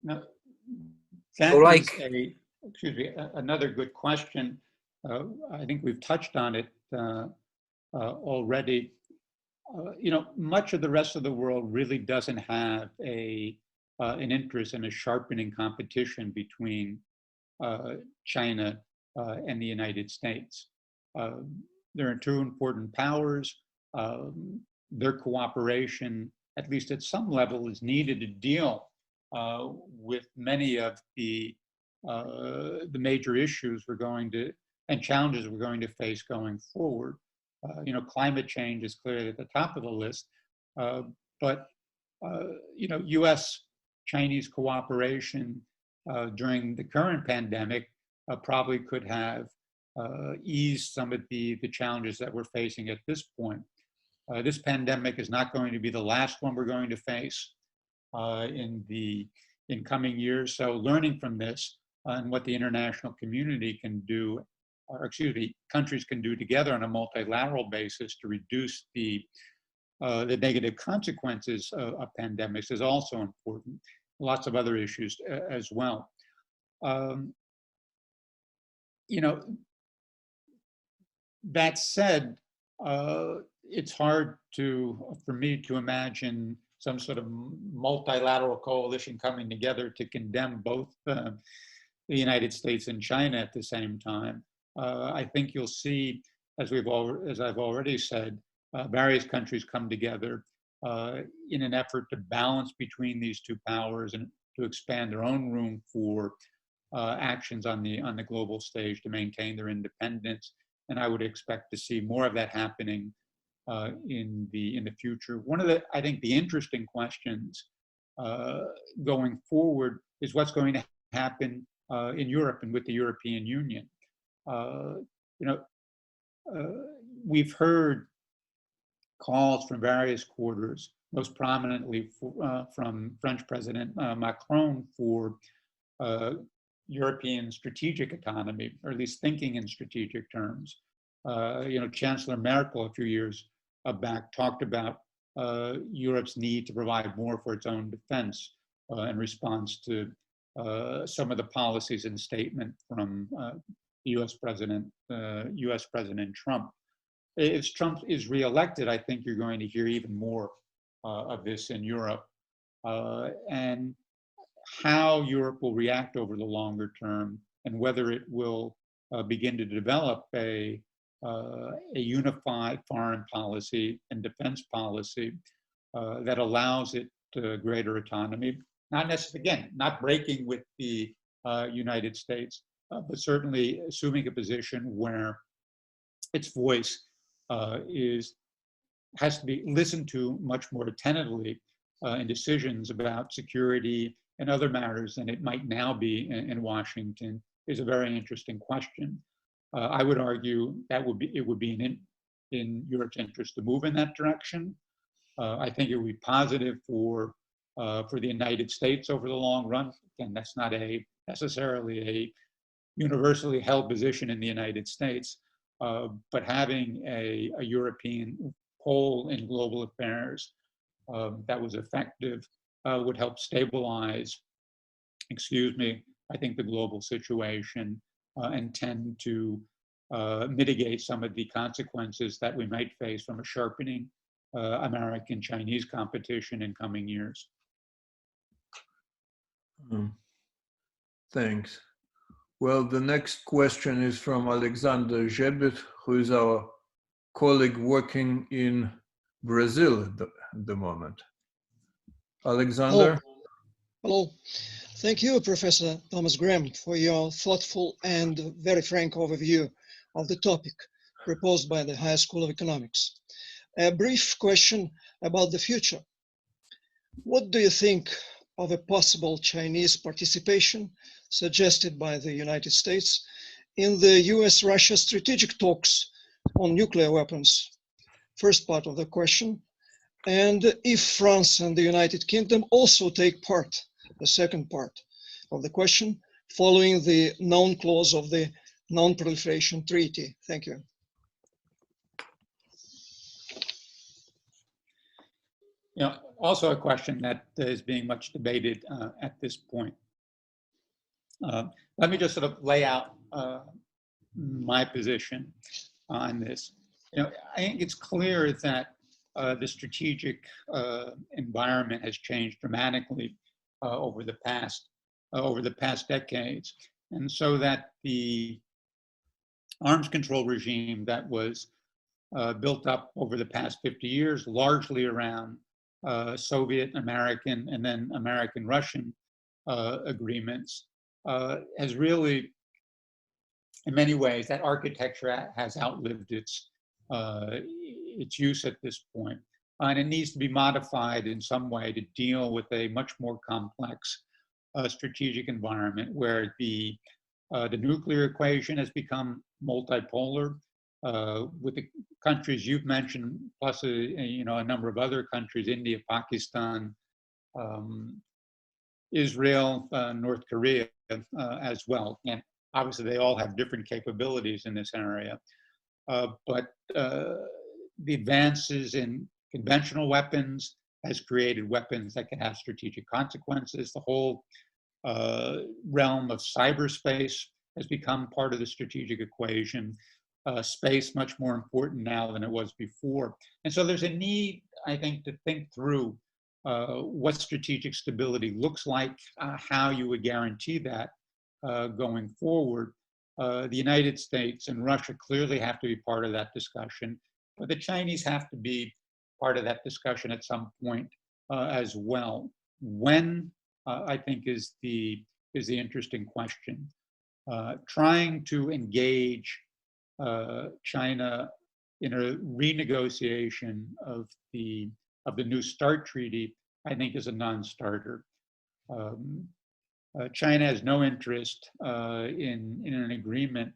Now, that So is another good question. I think we've touched on it already. much of the rest of the world really doesn't have an interest in a sharpening competition between China and the United States. There are two important powers. Their cooperation, at least at some level, is needed to deal with many of the major issues and challenges we're going to face going forward. Climate change is clearly at the top of the list, but U.S.-Chinese cooperation during the current pandemic probably could have eased some of the challenges that we're facing at this point. This pandemic is not going to be the last one we're going to face in coming years. So learning from this and what the international community can do, countries can do together on a multilateral basis to reduce the negative consequences of pandemics is also important. Lots of other issues as well. That said, it's hard for me to imagine some sort of multilateral coalition coming together to condemn both the United States and China at the same time. I think you'll see, as I've already said, various countries come together in an effort to balance between these two powers and to expand their own room for actions on the global stage to maintain their independence. And I would expect to see more of that happening in the future. One of I think the interesting questions going forward is what's going to happen in Europe and with the European Union. We've heard calls from various quarters, most prominently from French President Macron for European strategic autonomy, or at least thinking in strategic terms. Chancellor Merkel a few years back talked about Europe's need to provide more for its own defense in response to some of the policies and statement from U.S. President Trump. If Trump is reelected, I think you're going to hear even more of this in Europe, and how Europe will react over the longer term, and whether it will begin to develop a unified foreign policy and defense policy that allows it greater autonomy. Not necessarily, again, not breaking with the United States, but certainly assuming a position where its voice has to be listened to much more attentively in decisions about security and other matters than it might now be in Washington, is a very interesting question. I would argue that it would be in Europe's interest to move in that direction. I think it would be positive for the United States over the long run. Again, that's not necessarily a universally held position in the United States, but having a European pole in global affairs that was effective would help stabilize, I think the global situation and tend to mitigate some of the consequences that we might face from a sharpening American-Chinese competition in coming years. Thanks. Well, the next question is from Alexander Zhebit, who is our colleague working in Brazil at the moment. Alexander? Hello. Thank you, Professor Thomas Graham, for your thoughtful and very frank overview of the topic proposed by the Higher School of Economics. A brief question about the future. What do you think of a possible Chinese participation suggested by the United States in the US-Russia strategic talks on nuclear weapons? First part of the question. And if France and the United Kingdom also take part, the second part of the question, following the non-clause of the Non-Proliferation Treaty. Thank you. Also a question that is being much debated at this point. Let me just sort of lay out my position on this. I think it's clear that the strategic environment has changed dramatically over the past decades, and so that the arms control regime that was built up over the past 50 years, largely around Soviet, American, and then American-Russian agreements, has really, in many ways, that architecture has outlived its use at this point. And it needs to be modified in some way to deal with a much more complex strategic environment where the nuclear equation has become multipolar, with the countries you've mentioned, plus a number of other countries, India, Pakistan, Israel, North Korea as well. And obviously they all have different capabilities in this area. But the advances in conventional weapons has created weapons that can have strategic consequences. The whole realm of cyberspace has become part of the strategic equation. Space much more important now than it was before. And so there's a need, I think, to think through what strategic stability looks like, how you would guarantee that going forward. The United States and Russia clearly have to be part of that discussion, but the Chinese have to be part of that discussion at some point as well. When, I think, is the interesting question. Trying to engage China in a renegotiation of the New START treaty, I think, is a non-starter. China has no interest in an agreement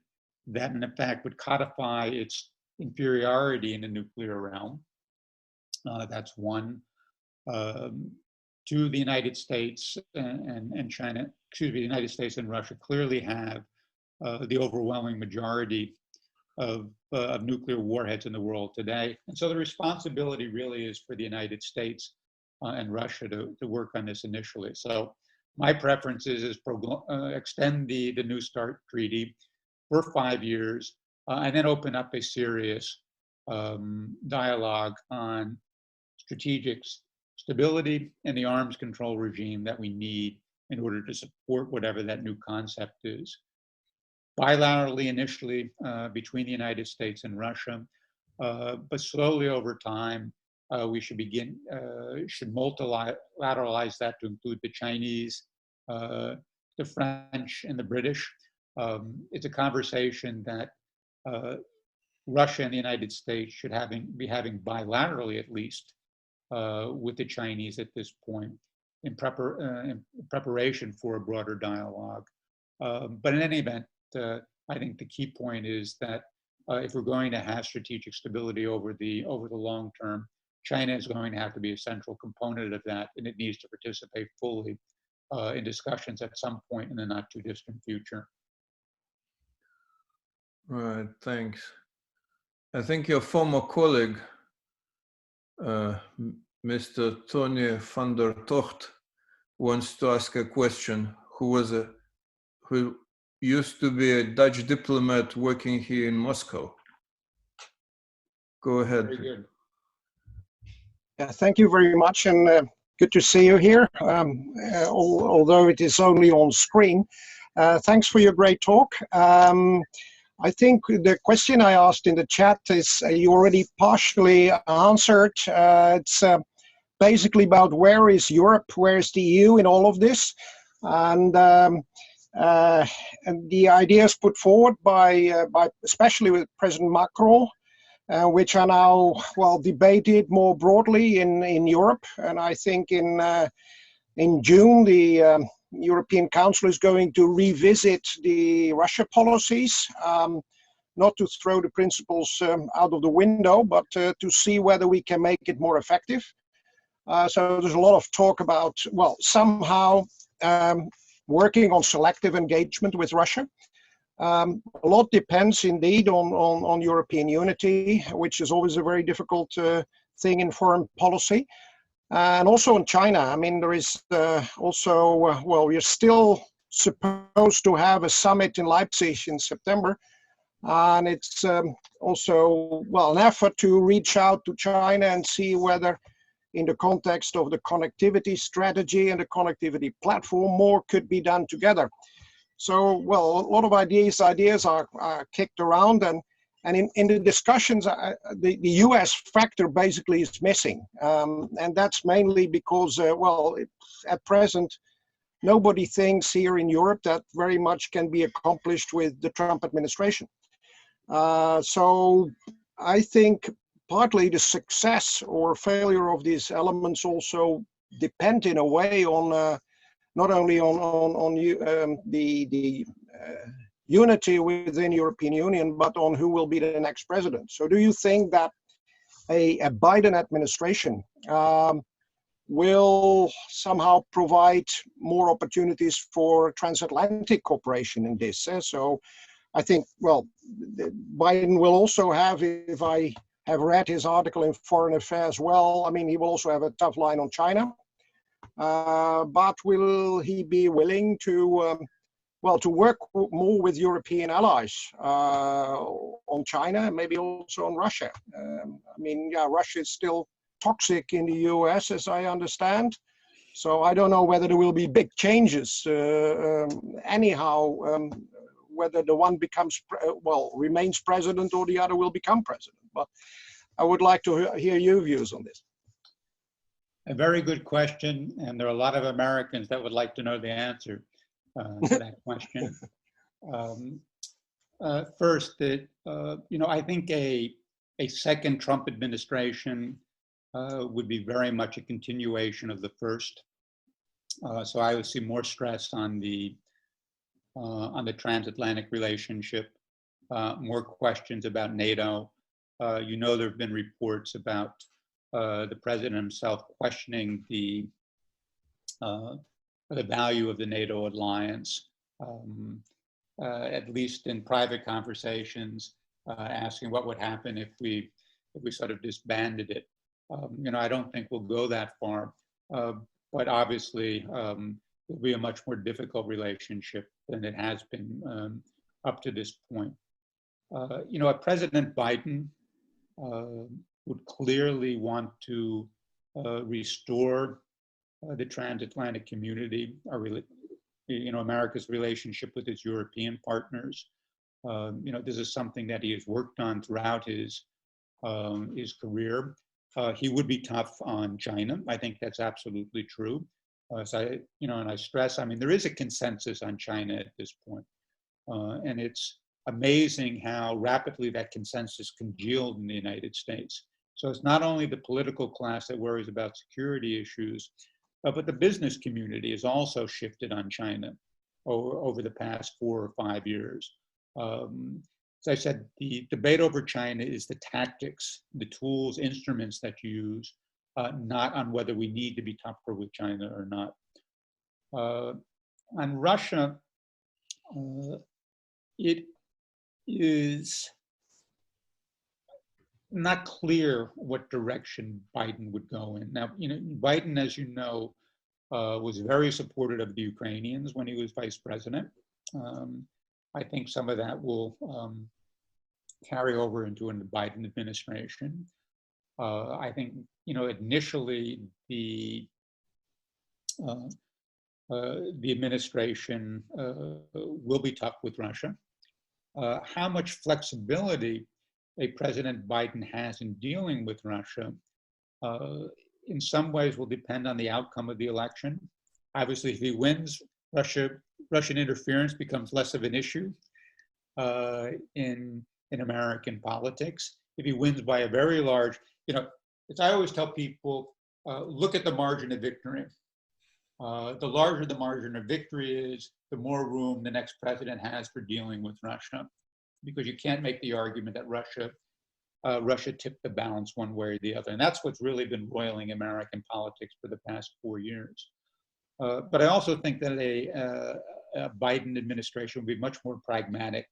that, in fact, would codify its inferiority in the nuclear realm. That's one. Two, the United States and China, excuse me, the United States and Russia clearly have the overwhelming majority of nuclear warheads in the world today. And so the responsibility really is for the United States and Russia to work on this initially. So my preference is extend the New START treaty for 5 years and then open up a serious dialogue on strategic stability and the arms control regime that we need in order to support whatever that new concept is. Bilaterally initially between the United States and Russia, but slowly over time, we should multilateralize that to include the Chinese, the French, and the British. It's a conversation that Russia and the United States should be having bilaterally, at least, with the Chinese at this point, in preparation for a broader dialogue. But in any event, I think the key point is that if we're going to have strategic stability over the long term, China is going to have to be a central component of that, and it needs to participate fully in discussions at some point in the not too distant future. Right, thanks. I think your former colleague, Mr. Tony van der Tocht, wants to ask a question, who used to be a Dutch diplomat working here in Moscow. Go ahead. Very good. Yeah, thank you very much, and good to see you here, although it is only on screen. Thanks for your great talk. I think the question I asked in the chat is you already partially answered. It's basically about where is Europe, where is the EU in all of this, and the ideas put forward by especially with President Macron, which are now debated more broadly in Europe. And I think in June the European Council is going to revisit the Russia policies, not to throw the principles out of the window, but to see whether we can make it more effective. So there's a lot of talk about, somehow working on selective engagement with Russia. A lot depends indeed on European unity, which is always a very difficult thing in foreign policy. And also in China, I mean, there is we're still supposed to have a summit in Leipzig in September, And it's also, well, an effort to reach out to China and see whether in the context of the connectivity strategy and the connectivity platform, more could be done together. So, well, a lot of ideas are kicked around, and in the discussions, the US factor basically is missing. And that's mainly because, well, at present, nobody thinks here in Europe that very much can be accomplished with the Trump administration. So I think partly the success or failure of these elements also depend in a way on not only on the unity within European Union, but on who will be the next president. So do you think that a Biden administration will somehow provide more opportunities for transatlantic cooperation in this? So I think, well, Biden will also have, if I have read his article in Foreign Affairs well, I mean, he will also have a tough line on China. But will he be willing to, well, to work more with European allies on China, maybe also on Russia? I mean, yeah, Russia is still toxic in the US, as I understand. So I don't know whether there will be big changes anyhow, whether the one becomes, well, remains president or the other will become president. But I would like to hear your views on this. A very good question, and there are a lot of Americans that would like to know the answer to that question. First, that you know, I think a second Trump administration would be very much a continuation of the first. So I would see more stress on the transatlantic relationship, more questions about NATO. You know, there have been reports about the president himself questioning the value of the NATO alliance, at least in private conversations, asking what would happen if we sort of disbanded it. You know, I don't think we'll go that far, but obviously it'll be a much more difficult relationship than it has been up to this point. You know, President Biden would clearly want to restore the transatlantic community, you know, America's relationship with its European partners. You know, this is something that he has worked on throughout his career. He would be tough on China. I think that's absolutely true. So you know, and I stress, I mean, there is a consensus on China at this point, and it's amazing how rapidly that consensus congealed in the United States. So it's not only the political class that worries about security issues, but the business community has also shifted on China over the past 4 or 5 years. As I said, the debate over China is the tactics, the tools, instruments that you use, not on whether we need to be tougher with China or not. On Russia, it is not clear what direction Biden would go in. Now, you know, Biden, as you know, was very supportive of the Ukrainians when he was vice president. I think some of that will carry over into the Biden administration. I think, you know, initially the administration will be tough with Russia. How much flexibility a President Biden has in dealing with Russia in some ways will depend on the outcome of the election. Obviously, if he wins, Russian interference becomes less of an issue in American politics. If he wins by a very large, you know, as I always tell people, look at the margin of victory. The larger the margin of victory is, the more room the next president has for dealing with Russia, because you can't make the argument that Russia tipped the balance one way or the other. And that's what's really been roiling American politics for the past 4 years. But I also think that a Biden administration will be much more pragmatic,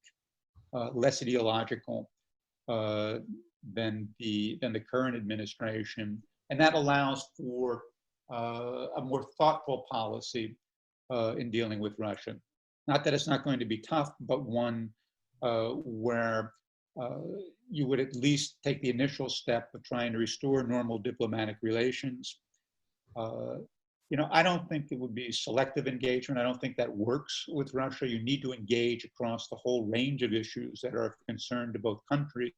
less ideological than the current administration. And that allows for a more thoughtful policy in dealing with Russia. Not that it's not going to be tough, but one where you would at least take the initial step of trying to restore normal diplomatic relations. I don't think it would be selective engagement. I don't think that works with Russia. You need to engage across the whole range of issues that are of concern to both countries.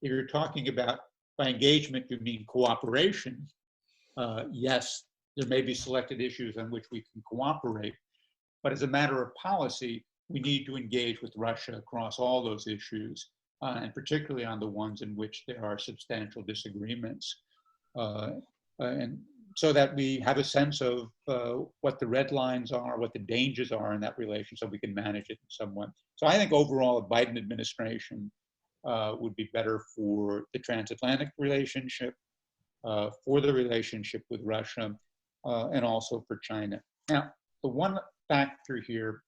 If you're talking about, by engagement, you mean cooperation. Yes, there may be selected issues on which we can cooperate, but as a matter of policy, we need to engage with Russia across all those issues, and particularly on the ones in which there are substantial disagreements. And so that we have a sense of what the red lines are, what the dangers are in that relation, so we can manage it in some way. So I think overall, a Biden administration would be better for the transatlantic relationship, for the relationship with Russia, and also for China. Now, the one factor here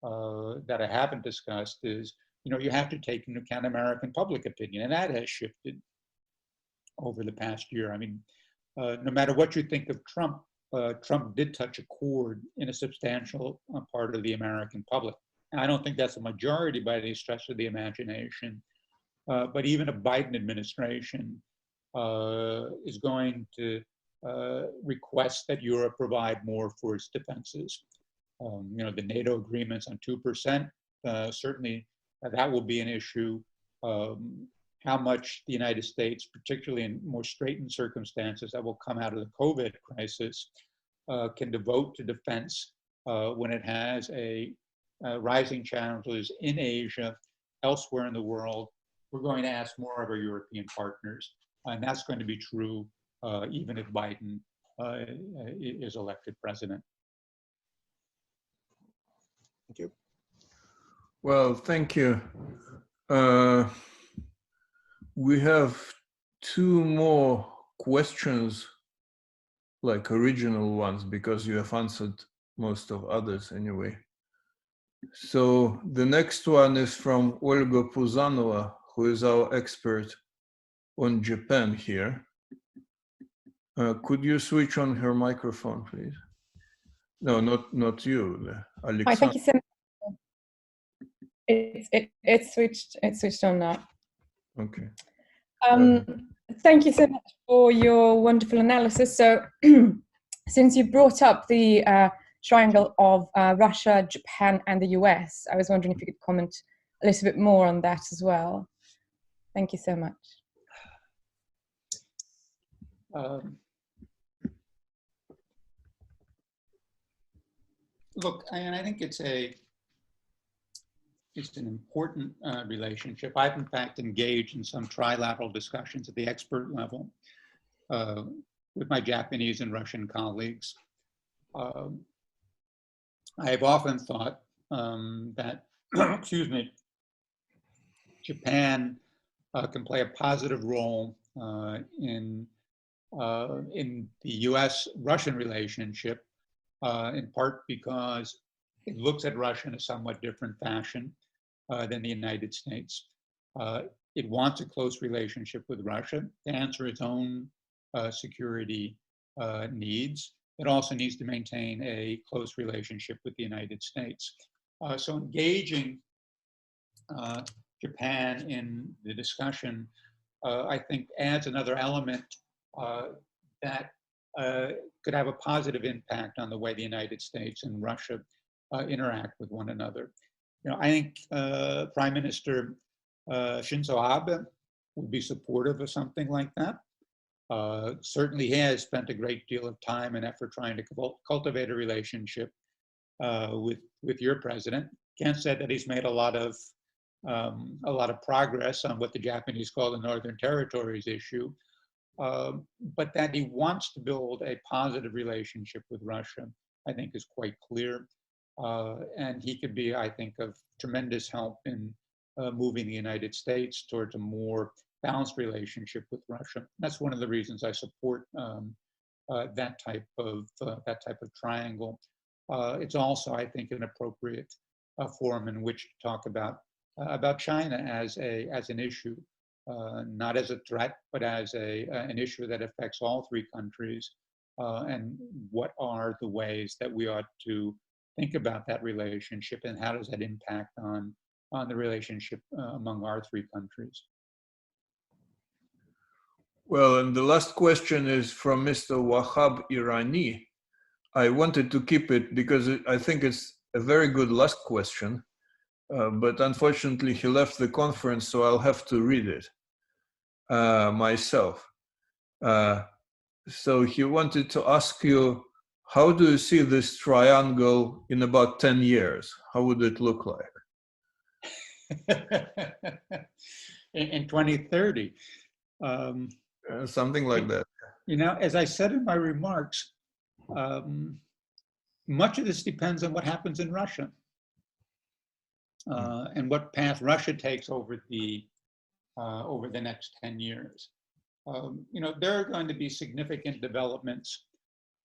that I haven't discussed is, you have to take into account American public opinion, and that has shifted over the past year. I mean, no matter what you think of Trump, Trump did touch a chord in a substantial part of the American public. And I don't think that's a majority by any stretch of the imagination, but even a Biden administration is going to request that Europe provide more for its defenses. The NATO agreements on 2%, certainly that will be an issue. How much the United States, particularly in more straitened circumstances that will come out of the COVID crisis, can devote to defense when it has a rising challenges in Asia, elsewhere in the world. We're going to ask more of our European partners, and that's going to be true even if Biden is elected president. Thank you. Well, thank you. We have two more questions, like original ones, because you have answered most of others anyway. So the next one is from Olga Puzanova, who is our expert on Japan here. Could you switch on her microphone, please? No, not you, Alexander. Hi, thank you so much. It's switched on now. Okay. Thank you so much for your wonderful analysis. So, since you brought up the triangle of Russia, Japan, and the US, I was wondering if you could comment a little bit more on that as well. Thank you so much. Look, and I think it's an important relationship. I've in fact engaged in some trilateral discussions at the expert level with my Japanese and Russian colleagues. I have often thought that, excuse me, Japan can play a positive role in the US-Russian relationship, in part because it looks at Russia in a somewhat different fashion than the United States. It wants a close relationship with Russia to answer its own security needs. It also needs to maintain a close relationship with the United States. So engaging Japan in the discussion, I think, adds another element that could have a positive impact on the way the United States and Russia interact with one another. I think Prime Minister Shinzo Abe would be supportive of something like that. Certainly he has spent a great deal of time and effort trying to cultivate a relationship with your president. Can't say that he's made a lot of progress on what the Japanese call the Northern Territories issue, but that he wants to build a positive relationship with Russia, I think, is quite clear. And he could be, I think, of tremendous help in moving the United States towards a more balanced relationship with Russia. That's one of the reasons I support that type of triangle. It's also, I think, an appropriate forum in which to talk about China as an issue, not as a threat, but as an issue that affects all three countries. And what are the ways that we ought to think about that relationship, and how does that impact on on the relationship among our three countries. Well, and the last question is from Mr. Wahab Irani. I wanted to keep it because I think it's a very good last question, but unfortunately he left the conference, so I'll have to read it myself. So he wanted to ask you, how do you see this triangle in about 10 years? How would it look like? in 2030. Something like that. You know, as I said in my remarks, much of this depends on what happens in Russia and what path Russia takes over the next 10 years. You know, there are going to be significant developments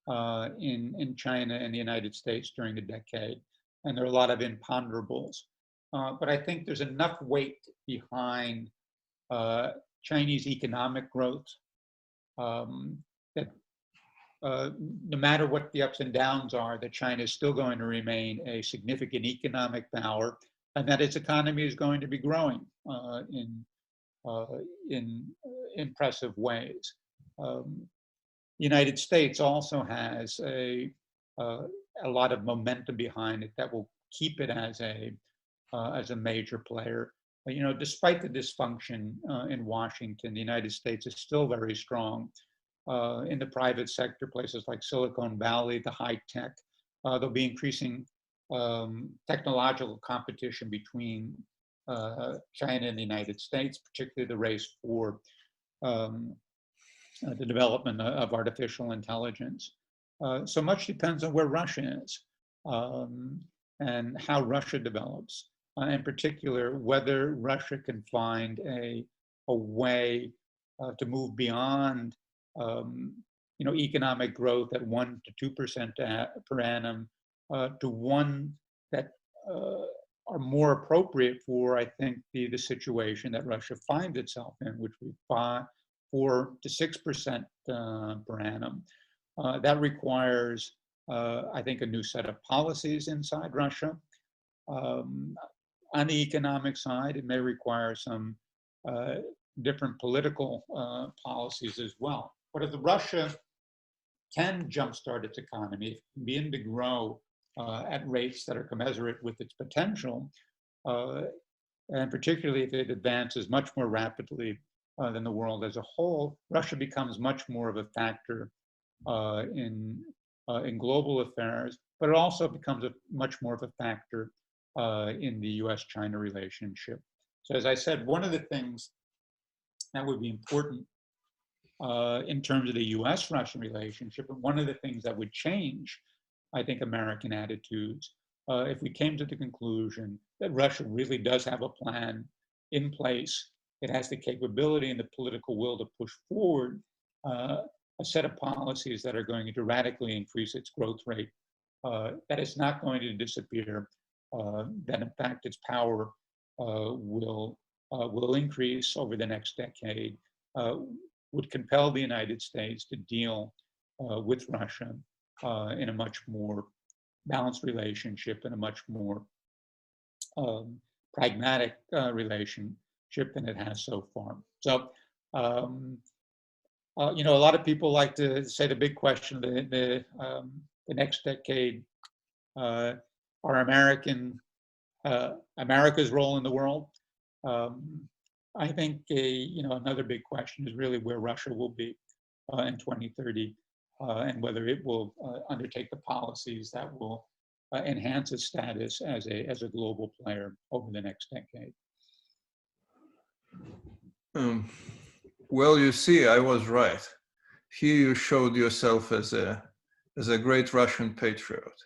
in China and the United States during the decade, and there are a lot of imponderables. But I think there's enough weight behind Chinese economic growth that no matter what the ups and downs are, that China is still going to remain a significant economic power, and that its economy is going to be growing in impressive ways. The United States also has a lot of momentum behind it that will keep it as a major player. You know, despite the dysfunction in Washington, the United States is still very strong in the private sector, places like Silicon Valley, the high tech. There'll be increasing technological competition between China and the United States, particularly the race for the development of artificial intelligence. So much depends on where Russia is and how Russia develops. In particular, whether Russia can find a way to move beyond you know, economic growth at 1 to 2% per annum to one that are more appropriate for, I think, the situation that Russia finds itself in, which would be 4 to 6% per annum. That requires, I think, a new set of policies inside Russia. On the economic side, it may require some different political policies as well. But if Russia can jumpstart its economy, begin to grow at rates that are commensurate with its potential, and particularly if it advances much more rapidly than the world as a whole, Russia becomes much more of a factor in global affairs, but it also becomes much more of a factor in the US-China relationship. So as I said, one of the things that would be important in terms of the US-Russian relationship, and one of the things that would change, I think, American attitudes, if we came to the conclusion that Russia really does have a plan in place, it has the capability and the political will to push forward a set of policies that are going to radically increase its growth rate, that it's not going to disappear, that in fact its power will increase over the next decade, would compel the United States to deal with Russia in a much more balanced relationship, in a much more pragmatic relationship than it has so far. So, you know, a lot of people like to say the big question, the next decade, are America's role in the world. I think you know, another big question is really where Russia will be in 2030, and whether it will undertake the policies that will enhance its status as a global player over the next decade. Well, you see, I was right. Here you showed yourself as a great Russian patriot.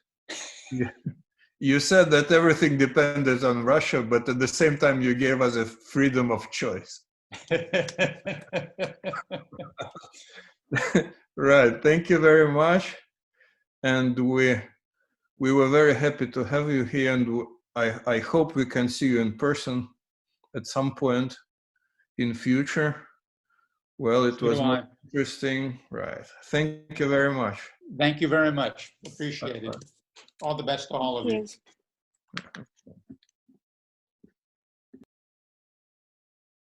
You said that everything depended on Russia, but at the same time, you gave us a freedom of choice. Right. Thank you very much. And we were very happy to have you here, and I hope we can see you in person at some point in future. Well, it was interesting. Right. Thank you very much. Thank you very much. Appreciate it. All the best to all of you.